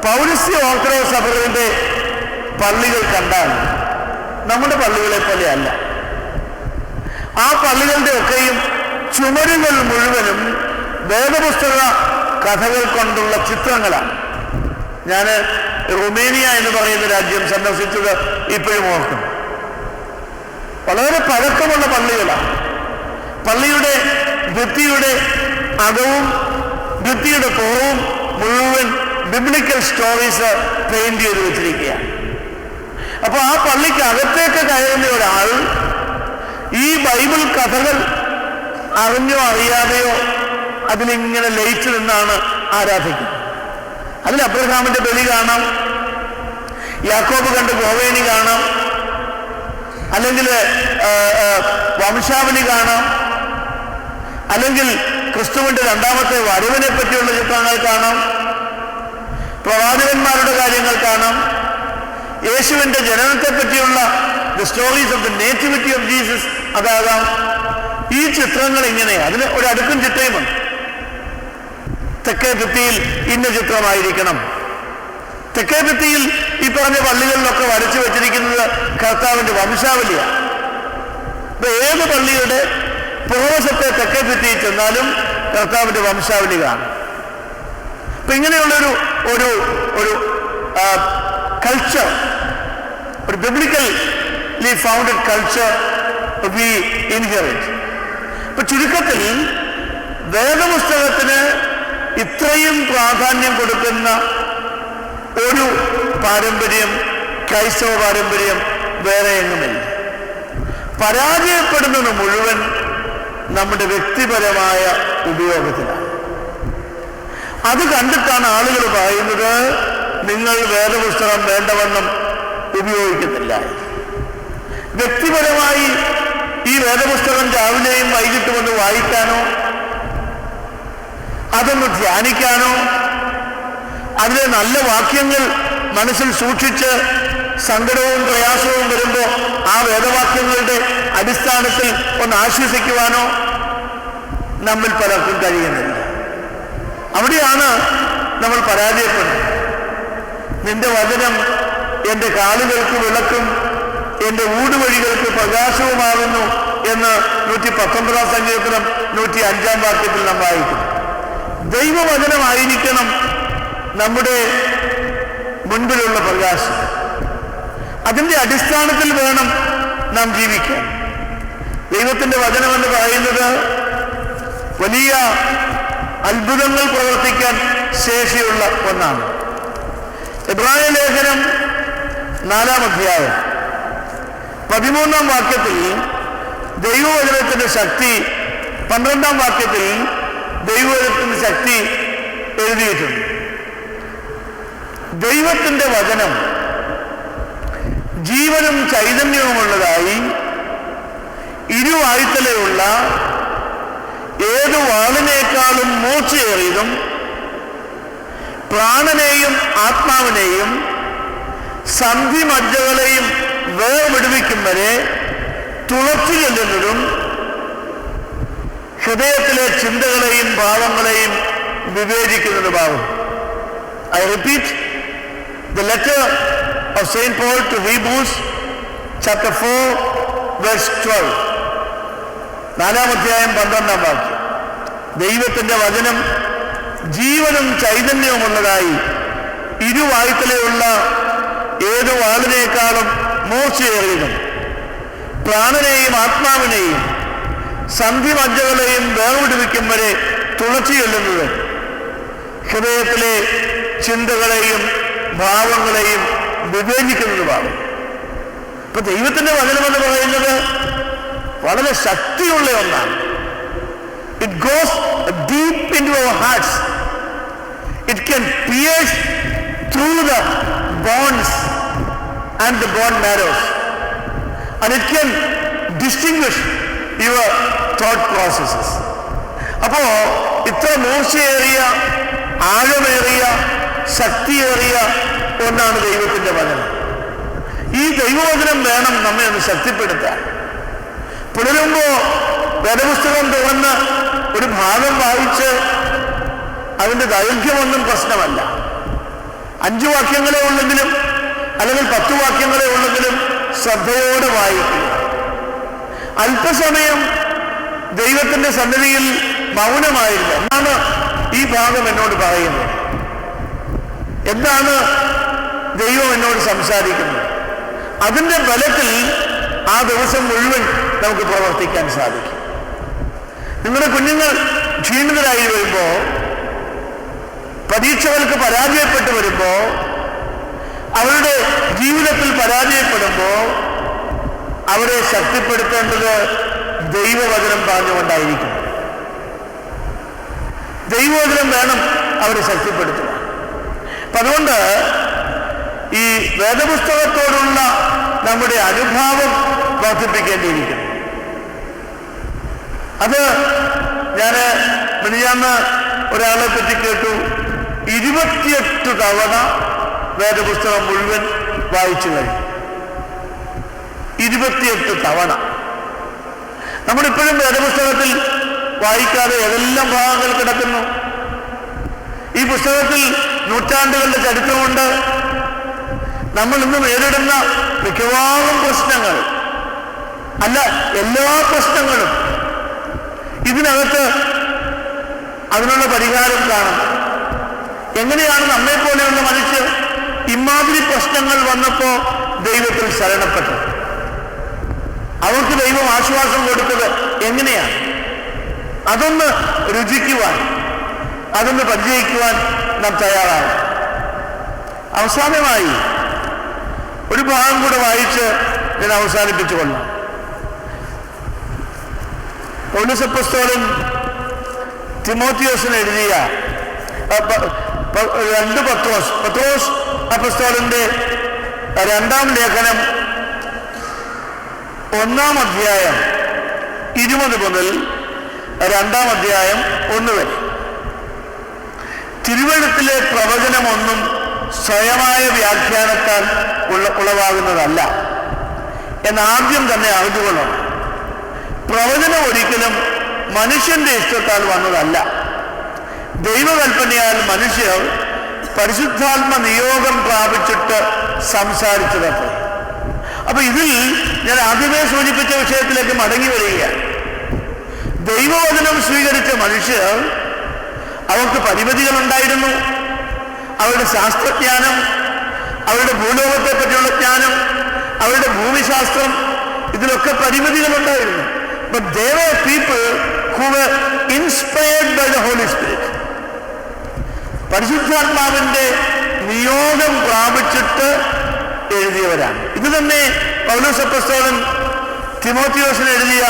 പൗരസ്ത്യ ഓർത്തഡോക്സ് സഭകളുടെ പള്ളികൾ കണ്ടാൽ നമ്മുടെ പള്ളികളെ പോലെയല്ല. ആ പള്ളികളുടെ ഒക്കെയും ചുമരുകൾ മുഴുവനും വേദപുസ്തക കഥകൾ കൊണ്ടുള്ള ചിത്രങ്ങളാണ്. ഞാൻ റുമേനിയ എന്ന് പറയുന്ന രാജ്യം സന്ദർശിച്ചത് ഇപ്പോഴും ഓർക്കുന്നു. വളരെ പഴക്കമുള്ള പള്ളികളാണ്. പള്ളിയുടെ ഭിത്തിയുടെ അകവും ഭിത്തിയുടെ പുറവും മുഴുവൻ ബിബ്ലിക്കൽ സ്റ്റോറീസ് പെയിന്റ് ചെയ്ത് വെച്ചിരിക്കുകയാണ്. അപ്പൊ ആ പള്ളിക്ക് അകത്തേക്ക് കയറുന്ന ഒരാൾ ഈ ബൈബിൾ കഥകൾ അറിഞ്ഞോ അറിയാതെയോ അതിലിങ്ങനെ ലയിച്ചു നിന്നാണ് ആരാധിക്കുന്നത്. അതിൽ അബ്രഹാമിന്റെ ബലി കാണാം, യാക്കോബ് കണ്ട് ഗോവേനി കാണാം, അല്ലെങ്കിൽ വംശാവലി കാണാം, അല്ലെങ്കിൽ ക്രിസ്തുവിന്റെ രണ്ടാമത്തെ വരവിനെ പറ്റിയുള്ള ചിത്രങ്ങൾ കാണാം, പ്രവാചകന്മാരുടെ കാര്യങ്ങൾ കാണാം, യേശുവിന്റെ ജനനത്തെ പറ്റിയുള്ള the stories of the nativity of Jesus അതാകാം. ഈ ചിത്രങ്ങൾ ഇങ്ങനെ, അതിന് ഒരു അടുക്കും ചിത്രയുമുണ്ട്. തെക്കേ ഭിത്തിയിൽ ഇന്ന ചിത്രമായിരിക്കണം. തെക്കേ ഭിത്തിയിൽ ഈ പറഞ്ഞ പള്ളികളിലൊക്കെ വരച്ചു വെച്ചിരിക്കുന്നത് കർത്താവിന്റെ വംശാവലിയാണ്. ഇപ്പൊ ഏത് പള്ളിയുടെ പുറവശത്തെ തെക്കേ ഭിത്തിയിൽ ചെന്നാലും കർത്താവിന്റെ വംശാവലി കാണും. അപ്പൊ ഇങ്ങനെയുള്ളൊരു ഒരു ഒരു കൾച്ചർ, ഒരു biblically founded culture we inherit. ഇപ്പൊ ചുരുക്കത്തിൽ വേദപുസ്തകത്തിന് ഇത്രയും പ്രാധാന്യം കൊടുക്കുന്ന ഒരു പാരമ്പര്യം, ക്രൈസ്തവ പാരമ്പര്യം വേറെ എങ്ങുമില്ല. പരാജയപ്പെടുന്നത് മുഴുവൻ നമ്മുടെ വ്യക്തിപരമായ ഉപയോഗത്തിലാണ്. അത് കണ്ടിട്ടാണ് ആളുകൾ പറയുന്നത് നിങ്ങൾ വേദപുസ്തകം വേണ്ടവണ്ണം ഉപയോഗിക്കുന്നില്ല. വ്യക്തിപരമായി ഈ വേദപുസ്തകം രാവിലെയും വൈകിട്ടും ഒന്ന് വായിക്കാനോ അതൊന്ന് ധ്യാനിക്കാനോ അതിലെ നല്ല വാക്യങ്ങൾ മനസ്സിൽ സൂക്ഷിച്ച് സങ്കടവും പ്രയാസവും വരുമ്പോൾ ആ വേദവാക്യങ്ങളുടെ അടിസ്ഥാനത്തിൽ ഒന്ന് ആശ്വസിക്കുവാനോ നമ്മിൽ പലർക്കും കഴിയുന്നില്ല. അവിടെയാണ് നമ്മൾ പരാജയപ്പെടുന്നത്. നിന്റെ വചനം എൻ്റെ കാലുകൾക്ക് വിളക്കും എൻ്റെ ഊടുവഴികൾക്ക് പ്രകാശവുമാകുന്നു എന്ന് 119 സങ്കീർത്തനം 105 വാക്യത്തിൽ നാം വായിക്കും. ദൈവവചനമായിരിക്കണം നമ്മുടെ മുൻപിലുള്ള പ്രകാശം. അതിൻ്റെ അടിസ്ഥാനത്തിൽ വേണം നാം ജീവിക്കാൻ. ദൈവത്തിൻ്റെ വചനമെന്ന് പറയുന്നത് വലിയ അത്ഭുതങ്ങൾ പ്രവർത്തിക്കാൻ ശേഷിയുള്ള ഒന്നാണ്. എബ്രായ ലേഖനം 4-ാം അധ്യായം 13-ാം വാക്യത്തിൽ ദൈവവചനത്തിന്റെ ശക്തി, 12-ാം വാക്യത്തിൽ ദൈവവചനത്തിന്റെ ശക്തി എഴുതിയിട്ടുണ്ട്. ദൈവത്തിന്റെ വചനം ജീവനും ചൈതന്യവുമുള്ളതായി ഇരുവായ്ത്തലയുള്ള ഏതു വാളിനേക്കാളും മൂർച്ചയേറിയതും പ്രാണനെയും ആത്മാവിനെയും സന്ധിമജ്ജകളെയും വേർപിടിപ്പിക്കും വരെ തുളച്ചു ചെല്ലുന്നതും ഹൃദയത്തിലെ ചിന്തകളെയും ഭാവങ്ങളെയും വിവേചിക്കുന്നതുമാകും. I repeat the letter of St. Paul to Hebrews chapter 4 verse 12. 4-ാം അധ്യായം 12-ാം വാക്യം. ദൈവത്തിന്റെ വചനം ജീവനും ചൈതന്യവുമുള്ളതായി ഇരുവായ്ത്തലയുള്ള ഏതു വാളിനേക്കാളും മൂർച്ചയേറിയതും പ്രാണനെയും ആത്മാവിനെയും സന്ധിമജ്ജകളെയും വേർപിടിപ്പിക്കും വരെ തുളച്ചു ചെല്ലുന്നത് ഹൃദയത്തിലെ ചിന്തകളെയും ഭാവങ്ങളെയും വിവേചിക്കുന്നതുമാണ്. ഇപ്പൊ ദൈവത്തിന്റെ വചനമെന്ന് പറയുന്നത് വളരെ ശക്തിയുള്ള ഒന്നാണ്. It goes deep into our hearts. It can pierce through the bones and the bone marrows and it can distinguish your thought processes. അപ്പോ ഇത്ര മൂർച്ചയേറിയ, ആഴമേറിയ, ശക്തിയേറിയ ഒന്നാണ് ദൈവത്തിന്റെ വചനം. ഈ ദൈവവചനം വേണം നമ്മെ ഒന്ന് ശക്തിപ്പെടുത്താൻ. പുലരുമ്പോ വേദപുസ്തകം തുറന്ന് ഒരു ഭാഗം വായിച്ച് അതിന്റെ ദൈർഘ്യമൊന്നും പ്രശ്നമല്ല. 5 വാക്യങ്ങളെ ഉള്ളെങ്കിലും അല്ലെങ്കിൽ 10 വാക്യങ്ങളെ ഉള്ളെങ്കിലും ശ്രദ്ധയോടെ വായിക്കുക. അല്പസമയം ദൈവത്തിന്റെ സന്നിധിയിൽ മൗനമായിരുന്നു. എന്നാണ് ഈ ഭാഗം എന്നോട് പറയുന്നത്? എന്താണ് ദൈവം എന്നോട് സംസാരിക്കുന്നത്? അതിന്റെ ബലത്തിൽ ആ ദിവസം മുഴുവൻ നമുക്ക് പ്രവർത്തിക്കാൻ സാധിക്കും. നിങ്ങളുടെ കുഞ്ഞുങ്ങൾ ക്ഷീണിതരായി വരുമ്പോ, പരീക്ഷകൾക്ക് പരാജയപ്പെട്ടു വരുമ്പോ, അവരുടെ ജീവിതത്തിൽ പരാജയപ്പെടുമ്പോ അവരെ ശക്തിപ്പെടുത്തേണ്ടത് ദൈവവചനം പറഞ്ഞുകൊണ്ടായിരിക്കും. ദൈവവചനം വേണം അവരെ ശക്തിപ്പെടുത്തുക. അപ്പൊ അതുകൊണ്ട് ഈ വേദപുസ്തകത്തോടുള്ള നമ്മുടെ അനുഭാവം വർദ്ധിപ്പിക്കേണ്ടിയിരിക്കുന്നു. അത് ഞാൻ മിനിഞ്ഞാന്ന് ഒരാളെ പറ്റി കേട്ടു, 28 തവണ വേദപുസ്തകം മുഴുവൻ വായിച്ചു കഴിഞ്ഞു. 28 തവണ. നമ്മളിപ്പോഴും വേദപുസ്തകത്തിൽ വായിക്കാതെ ഏതെല്ലാം ഭാഗങ്ങൾ കിടക്കുന്നു. ഈ പുസ്തകത്തിൽ നൂറ്റാണ്ടുകളുടെ ചരിത്രമുണ്ട്. നമ്മൾ ഇന്ന് നേരിടുന്ന മിക്കവാറും പ്രശ്നങ്ങൾ, അല്ല എല്ലാ പ്രശ്നങ്ങളും ഇതിനകത്ത് അതിനുള്ള പരിഹാരം കാണും. എങ്ങനെയാണ് നമ്മെപ്പോലെയുള്ള മനുഷ്യർ ഇമാതിരി പ്രശ്നങ്ങൾ വന്നപ്പോ ദൈവത്തിൽ ശരണപ്പെട്ടത്? അവർക്ക് ദൈവം ആശ്വാസം കൊടുത്തത് എങ്ങനെയാണ്? അതൊന്ന് രുചിക്കുവാൻ, അതൊന്ന് പരിചയിക്കുവാൻ നാം തയ്യാറാണ്. അവസാനമായി ഒരു ഭാഗം കൂടെ വായിച്ച് ഞാൻ അവസാനിപ്പിച്ചുകൊള്ളാം. പൗലോസ് അപ്പോസ്തലൻ തിമോത്തിയോസിന് എഴുതിയ പത്രോസ് അപ്പോസ്തലന്റെ 2-ാം ലേഖനം 1-ാം അധ്യായം 20 മുതൽ 2-ാം അധ്യായം 1 വരെ. തിരുവെഴുത്തിലെ പ്രവചനമൊന്നും സ്വയമായ വ്യാഖ്യാനത്താൽ ഉളവാകുന്നതല്ല എന്നാദ്യം തന്നെ അറിഞ്ഞുകൊള്ളണം. പ്രവചനം ഒരിക്കലും മനുഷ്യന്റെ ഇഷ്ടത്താൽ വന്നതല്ല, ദൈവകൽപ്പനയാൽ മനുഷ്യർ പരിശുദ്ധാത്മ നിയോഗം പ്രാപിച്ചിട്ട് സംസാരിച്ചതത്രേ. അപ്പൊ ഇതിൽ ഞാൻ ആദ്യമേ സൂചിപ്പിച്ച വിഷയത്തിലേക്ക് മടങ്ങി വരികയാണ്. ദൈവവചനം സ്വീകരിച്ച മനുഷ്യർ അവർക്ക് പരിമിതികളുണ്ടായിരുന്നു. അവരുടെ ശാസ്ത്രജ്ഞാനം, അവരുടെ ഭൂലോകത്തെ പറ്റിയുള്ള ജ്ഞാനം, അവരുടെ ഭൂമിശാസ്ത്രം, ഇതിലൊക്കെ പരിമിതികളുണ്ടായിരുന്നു. But they were people who were inspired by the Holy Spirit. പരിശുദ്ധാത്മാവിന്റെ നിയോഗം പ്രാപിച്ചിട്ട് എഴുതിയവരാണ്. ഇത് തന്നെ പൗലോസ് അപ്പോസ്തലൻ തിമോത്തിയോസിന് എഴുതിയ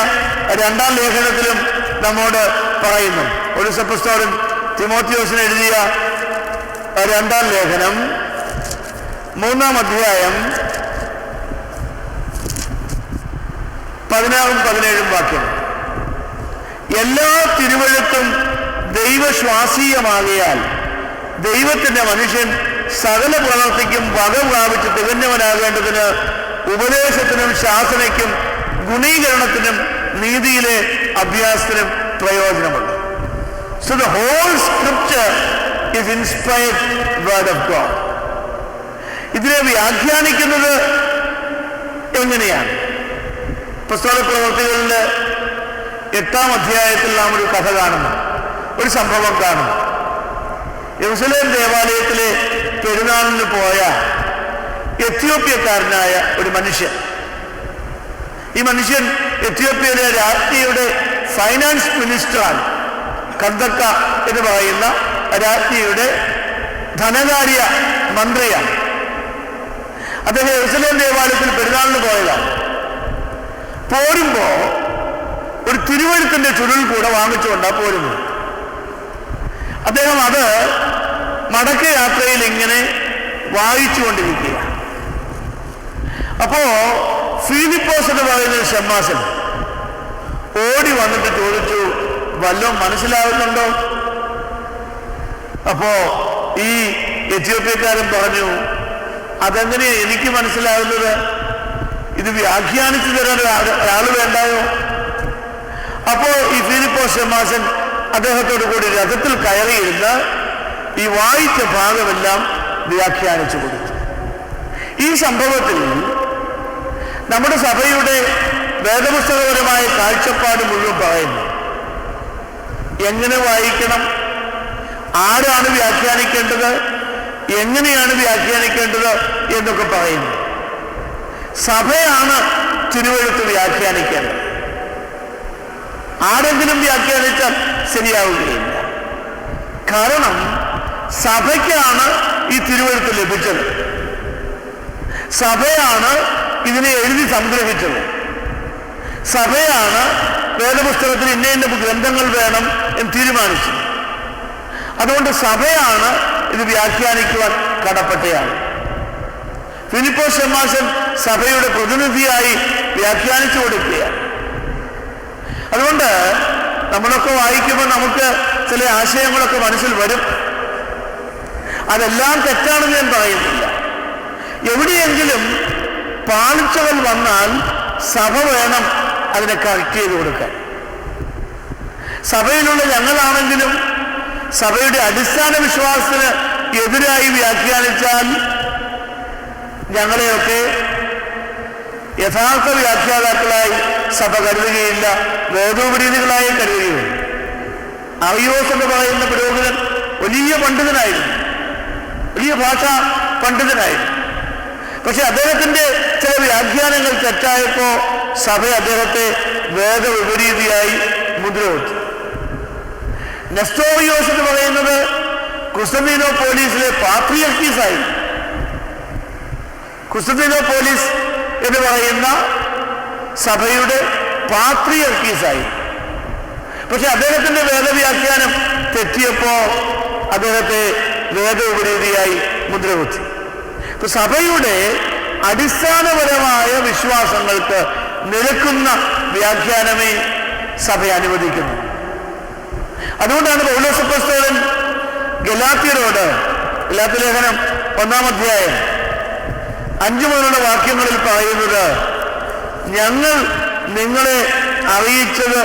2-ാം ലേഖനത്തിലും നമ്മോട് പറയുന്നു. പൗലോസ് അപ്പോസ്തലൻ തിമോത്തിയോസിന് എഴുതിയ 2-ാം ലേഖനം 3-ാം അധ്യായം 16-17 വാക്യം. എല്ലാ തിരുവെഴുത്തും ദൈവശ്വാസീയമാകയാൽ ദൈവത്തിന്റെ മനുഷ്യൻ സകല പ്രവർത്തിക്കും വക പ്രാപിച്ച് തികഞ്ഞവനാകേണ്ടതിന് ഉപദേശത്തിനും ശാസനയ്ക്കും ഗുണീകരണത്തിനും നീതിയിലെ അഭ്യാസത്തിനും പ്രയോജനമുണ്ട്. So the whole scripture is inspired word of God. ഇതിനെ വ്യാഖ്യാനിക്കുന്നത് എങ്ങനെയാണ്? പുസ്തക പ്രവൃത്തികളിലെ 8-ാം അധ്യായത്തിൽ നാം ഒരു കഥ കാണുന്നു, ഒരു സംഭവം കാണുന്നു. യെരുശലേം ദേവാലയത്തിലെ പെരുന്നാളിന് പോയ എത്യോപ്യക്കാരനായ ഒരു മനുഷ്യൻ. ഈ മനുഷ്യൻ എത്യോപ്യയിലെ രാജ്ഞിയുടെ ഫൈനാൻസ് മിനിസ്റ്ററാണ്. കന്തക്ക എന്ന് പറയുന്ന രാജ്ഞിയുടെ ധനകാര്യ മന്ത്രിയാണ്. അദ്ദേഹം യെരുശലേം ദേവാലയത്തിൽ പെരുന്നാളിന് പോയതാണ്. പോരുമ്പോ ഒരു തിരുവെഴുത്തിന്റെ ചുരുൾ കൂടെ വാങ്ങിച്ചുകൊണ്ടാണ് പോരുന്നത്. അദ്ദേഹം അത് മടക്ക യാത്രയിൽ ഇങ്ങനെ വായിച്ചുകൊണ്ടിരിക്കുക. അപ്പോ ഫിലിപ്പോസ് എന്ന് പറയുന്ന ഒരു ഷമ്മാസൻ ഓടി വന്നിട്ട് ചോദിച്ചു, വല്ലതും മനസ്സിലാവുന്നുണ്ടോ? അപ്പോ ഈ എത്യോപ്യക്കാരൻ പറഞ്ഞു, അതെങ്ങനെയാ എനിക്ക് മനസ്സിലാവുന്നത്? ഇത് വ്യാഖ്യാനിച്ചു തരാൻ ഒരാൾ വേണ്ടായോ? അപ്പോ ഈ ഫിലിപ്പോസ് ഷമ്മാസൻ അദ്ദേഹത്തോടു കൂടി രഥത്തിൽ കയറിയിരുന്ന് ഈ വായിച്ച ഭാഗമെല്ലാം വ്യാഖ്യാനിച്ചു കൊടുത്തു. ഈ സംഭവത്തിൽ നമ്മുടെ സഭയുടെ വേദപുസ്തകപരമായ കാഴ്ചപ്പാട് മുഴുവൻ പറയുന്നു. എങ്ങനെ വായിക്കണം, ആരാണ് വ്യാഖ്യാനിക്കേണ്ടത്, എങ്ങനെയാണ് വ്യാഖ്യാനിക്കേണ്ടത് എന്നൊക്കെ പറയുന്നു. സഭയാണ് തിരുവെഴുത്ത് വ്യാഖ്യാനിക്കേണ്ടത്. ആരെങ്കിലും വ്യാഖ്യാനിച്ചാൽ ശരിയാവുകയില്ല. കാരണം സഭയ്ക്കാണ് ഈ തിരുവെഴുത്ത് ലഭിച്ചത്. സഭയാണ് ഇതിനെ എഴുതി സംഗ്രഹിച്ചത്. സഭയാണ് വേദപുസ്തകത്തിൽ ഇന്ന ഇന്ന ഗ്രന്ഥങ്ങൾ വേണം എന്ന് തീരുമാനിച്ചത്. അതുകൊണ്ട് സഭയാണ് ഇത് വ്യാഖ്യാനിക്കുവാൻ കടപ്പെട്ടയാണ്. ഫിലിപ്പോസ് ഷമ്മാസൻ സഭയുടെ പ്രതിനിധിയായി വ്യാഖ്യാനിച്ചു കൊടുക്കുകയാണ്. അതുകൊണ്ട് നമ്മളൊക്കെ വായിക്കുമ്പോൾ നമുക്ക് ചില ആശയങ്ങളൊക്കെ മനസ്സിൽ വരും. അതെല്ലാം തെറ്റാണെന്ന് ഞാൻ പറയുന്നില്ല. എവിടെയെങ്കിലും പാളിച്ചകൾ വന്നാൽ സഭ വേണം അതിനെ കറക്റ്റ് ചെയ്ത് കൊടുക്കാൻ. സഭയിലുള്ള ഞങ്ങളാണെങ്കിലും സഭയുടെ അടിസ്ഥാന വിശ്വാസത്തിന് എതിരായി വ്യാഖ്യാനിച്ചാൽ ഞങ്ങളെയൊക്കെ യഥാർത്ഥ വ്യാഖ്യാതാക്കളായി സഭ കരുതുകയില്ല, വേദോപരീതികളായി കരുതുകയില്ല. അറിയോസ് എന്ന് പറയുന്ന പുരോഹിതൻ വലിയ പണ്ഡിതനായിരുന്നു, വലിയ ഭാഷാ പണ്ഡിതനായിരുന്നു. പക്ഷെ അദ്ദേഹത്തിന്റെ ചില വ്യാഖ്യാനങ്ങൾ തെറ്റായപ്പോ സഭ അദ്ദേഹത്തെ വേദവിപരീതിയായി മുദ്രവെച്ചു. നെസ്റ്റോറിയോസ് എന്ന് പറയുന്നത് കുസ്തന്തീനോപോലീസിലെ പാത്രിയർക്കീസായി. കുസ്തന്തീനോപോലീസ് എന്ന് പറയുന്ന സഭയുടെ പാത്രിയർക്കീസായി. പക്ഷെ അദ്ദേഹത്തിന്റെ വേദവ്യാഖ്യാനം തെറ്റിയപ്പോ അദ്ദേഹത്തെ വേദോപരീതിയായി മുദ്രകുത്തി. ഇപ്പൊ സഭയുടെ അടിസ്ഥാനപരമായ വിശ്വാസങ്ങൾക്ക് നിരക്കുന്ന വ്യാഖ്യാനമേ സഭ അനുവദിക്കുന്നു. അതുകൊണ്ടാണ് പൗലോസ് അപ്പോസ്തലൻ ഗലാത്യരോട്, ഗലാത്യ ലേഖനം 1-ാം അധ്യായം 5 മുതലുള്ള വാക്യങ്ങളിൽ പറയുന്നത്, ഞങ്ങൾ നിങ്ങളെ അറിയിച്ചത്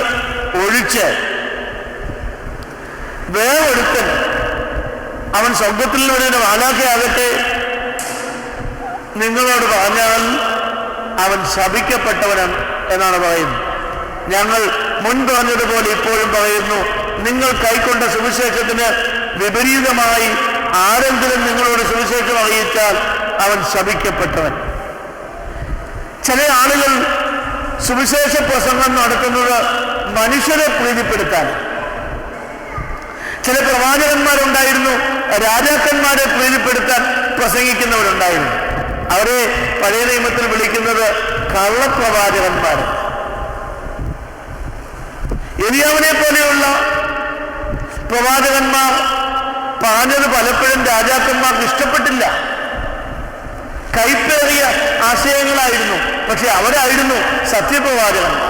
ഒഴിച്ച് വേറൊരുത്തൻ അവൻ സ്വർഗത്തിൽ നിന്ന് മാലാഖയാകട്ടെ നിങ്ങളോട് പറഞ്ഞാൽ അവൻ ശപിക്കപ്പെട്ടവനാണ് എന്നാണ് പറയുന്നത്. ഞങ്ങൾ മുൻ പറഞ്ഞതുപോലെ ഇപ്പോഴും പറയുന്നു, നിങ്ങൾ കൈക്കൊണ്ട സുവിശേഷത്തിന് വിപരീതമായി ആരെങ്കിലും നിങ്ങളോട് സുവിശേഷം അറിയിച്ചാൽ അവൻ ശപിക്കപ്പെട്ടവൻ. ചില ആളുകൾ സുവിശേഷ പ്രസംഗം നടത്തുന്നത് മനുഷ്യരെ പ്രീതിപ്പെടുത്താൻ. ചില പ്രവാചകന്മാരുണ്ടായിരുന്നു, രാജാക്കന്മാരെ പ്രീതിപ്പെടുത്താൻ പ്രസംഗിക്കുന്നവരുണ്ടായിരുന്നു. അവരെ പഴയ നിയമത്തിൽ വിളിക്കുന്നത് കള്ളപ്രവാചകന്മാർ. എലിയാവിനെ പോലെയുള്ള പ്രവാചകന്മാർ പറഞ്ഞത് പലപ്പോഴും രാജാക്കന്മാർക്ക് ഇഷ്ടപ്പെട്ടില്ല. കൈപ്പേറിയ ആശയങ്ങളായിരുന്നു. പക്ഷെ അവരായിരുന്നു സത്യപ്രവാചകന്മാർ.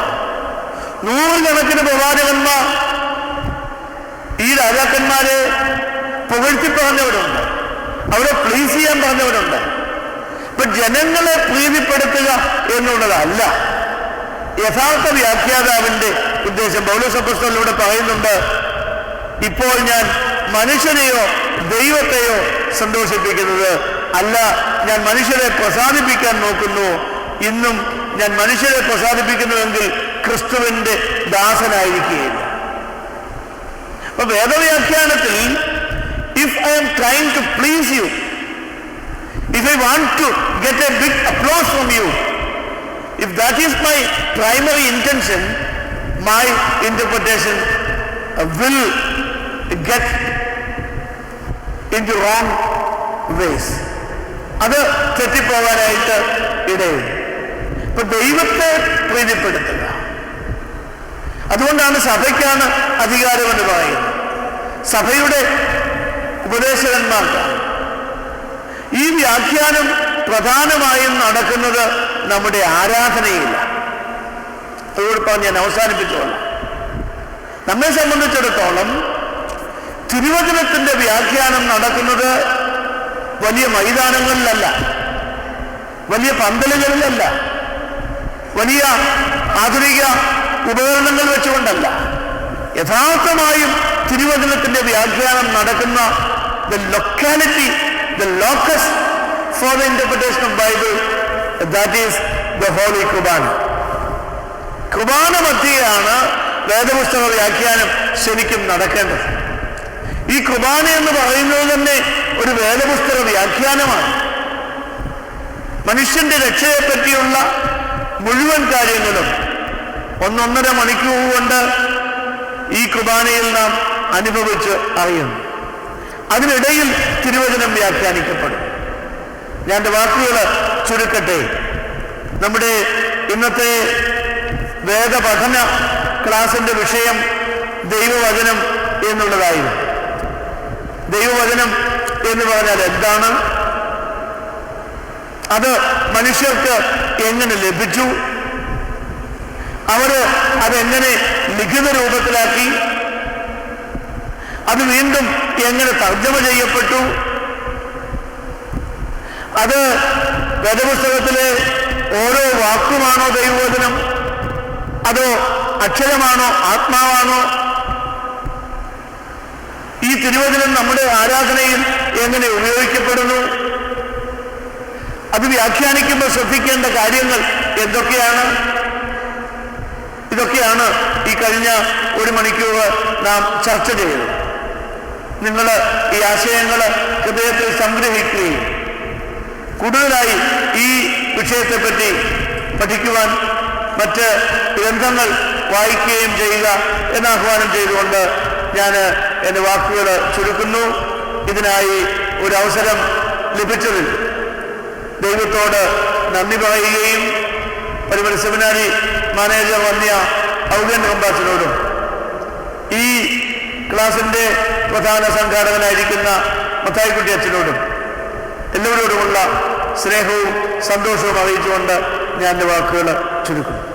100 കണക്കിന് പ്രവാചകന്മാർ ഈ രാജാക്കന്മാരെ പുകഴ്ത്തി പറഞ്ഞവരുണ്ട്, അവരെ പ്ലീസ് ചെയ്യാൻ പറഞ്ഞവരുണ്ട്. ഇപ്പൊ ജനങ്ങളെ പ്രീതിപ്പെടുത്തുക എന്നുള്ളതല്ല യഥാർത്ഥ വ്യാഖ്യാതാവിന്റെ ഉദ്ദേശം. പൗലോസ് അപ്പോസ്തലനിലൂടെ പറയുന്നുണ്ട്, ഇപ്പോൾ ഞാൻ മനുഷ്യനെയോ ദൈവത്തെയോ സന്തോഷിപ്പിക്കുന്നത് അല്ല, ഞാൻ മനുഷ്യരെ പ്രസാദിപ്പിക്കാൻ നോക്കുന്നു. ഇന്നും ഞാൻ മനുഷ്യരെ പ്രസാദിപ്പിക്കുന്നുവെങ്കിൽ ക്രിസ്തുവിന്റെ ദാസനായിരിക്കുകയില്ല. അപ്പൊ വേദവ്യാഖ്യാനത്തിൽ if I am trying to please you, if I want to get a big applause from you, if that is my primary intention, my interpretation will get into wrong ways. അത് തെറ്റിപ്പോകാനായിട്ട് ഇടയുണ്ട്. ഇപ്പൊ ദൈവത്തെ പ്രീതിപ്പെടുത്തുക, അതുകൊണ്ടാണ് സഭയ്ക്കാണ് അധികാരമെന്ന് പറയുന്നത്. സഭയുടെ ഉപദേശകന്മാർക്കാണ്. ഈ വ്യാഖ്യാനം പ്രധാനമായും നടക്കുന്നത് നമ്മുടെ ആരാധനയില്ല. അതോടൊപ്പം ഞാൻ അവസാനിപ്പിച്ചോളാം. നമ്മെ സംബന്ധിച്ചിടത്തോളം തിരുവചനത്തിന്റെ വ്യാഖ്യാനം നടക്കുന്നത് വലിയ മൈതാനങ്ങളിലല്ല, വലിയ പന്തലുകളിലല്ല, വലിയ ആധുനിക ഉപകരണങ്ങൾ വെച്ചുകൊണ്ടല്ല. യഥാർത്ഥമായും തിരുവചനത്തിന്റെ വ്യാഖ്യാനം നടക്കുന്ന the locality, the locus for the interpretation of Bible, that is the Holy Kurbana. കുർബാന മധ്യയാണ് വേദപുസ്തക വ്യാഖ്യാനം ശരിക്കും നടക്കേണ്ടത്. ഈ കുർബാന എന്ന് പറയുന്നത് തന്നെ ഒരു വേദപുസ്തക വ്യാഖ്യാനമാണ്. മനുഷ്യന്റെ രക്ഷയെ പറ്റിയുള്ള മുഴുവൻ കാര്യങ്ങളും 1.5 മണിക്കൂർ കൊണ്ട് ഈ കുർബാനയിൽ നാം അനുഭവിച്ച് അറിയുന്നു. അതിനിടയിൽ തിരുവചനം വ്യാഖ്യാനിക്കപ്പെടും. ഞാൻ എൻ്റെ വാക്കുകൾ ചുരുക്കട്ടെ. നമ്മുടെ ഇന്നത്തെ വേദപഠന ക്ലാസിന്റെ വിഷയം ദൈവവചനം എന്നുള്ളതായിരുന്നു. ദൈവവചനം എന്ന് പറഞ്ഞാൽ എന്താണ്? അത് മനുഷ്യർക്ക് എങ്ങനെ ലഭിച്ചു? അവര് അതെങ്ങനെ ലിഖിത രൂപത്തിലാക്കി? അത് വീണ്ടും എങ്ങനെ തർജ്ജമ ചെയ്യപ്പെട്ടു? അത് വേദപുസ്തകത്തിലെ ഓരോ വാക്കുമാണോ ദൈവവചനം? അതോ അക്ഷരമാണോ? ആത്മാവാണോ? ഈ തിരുവചനം നമ്മുടെ ആരാധനയിൽ എങ്ങനെ ഉപയോഗിക്കപ്പെടുന്നു? അത് വ്യാഖ്യാനിക്കുമ്പോൾ ശ്രദ്ധിക്കേണ്ട കാര്യങ്ങൾ എന്തൊക്കെയാണ്? ഇതൊക്കെയാണ് ഈ കഴിഞ്ഞ 1 മണിക്കൂർ നാം ചർച്ച ചെയ്തത്. നിങ്ങൾ ഈ ആശയങ്ങൾ ഹൃദയത്തിൽ സംഗ്രഹിക്കുകയും കൂടുതലായി ഈ വിഷയത്തെപ്പറ്റി പഠിക്കുവാൻ മറ്റ് ഗ്രന്ഥങ്ങൾ വായിക്കുകയും ചെയ്യുക എന്ന് ആഹ്വാനം ചെയ്തുകൊണ്ട് ഞാൻ എൻ്റെ വാക്കുകൾ ചുരുക്കുന്നു. ഇതിനായി ഒരു അവസരം ലഭിച്ചതിൽ ദൈവത്തോട് നന്ദി പറയുകയും പരിമല സെമിനാരി മാനേജർ വന്യ ഔഗൻ റംബാസിനോടും ഈ ക്ലാസിൻ്റെ പ്രധാന സംഘാടകനായിരിക്കുന്ന മത്തായിക്കുട്ടി അച്ഛനോടും എല്ലാവരോടുമുള്ള സ്നേഹവും സന്തോഷവും അറിയിച്ചുകൊണ്ട് ഞാൻ എൻ്റെ വാക്കുകൾ ചുരുക്കുന്നു.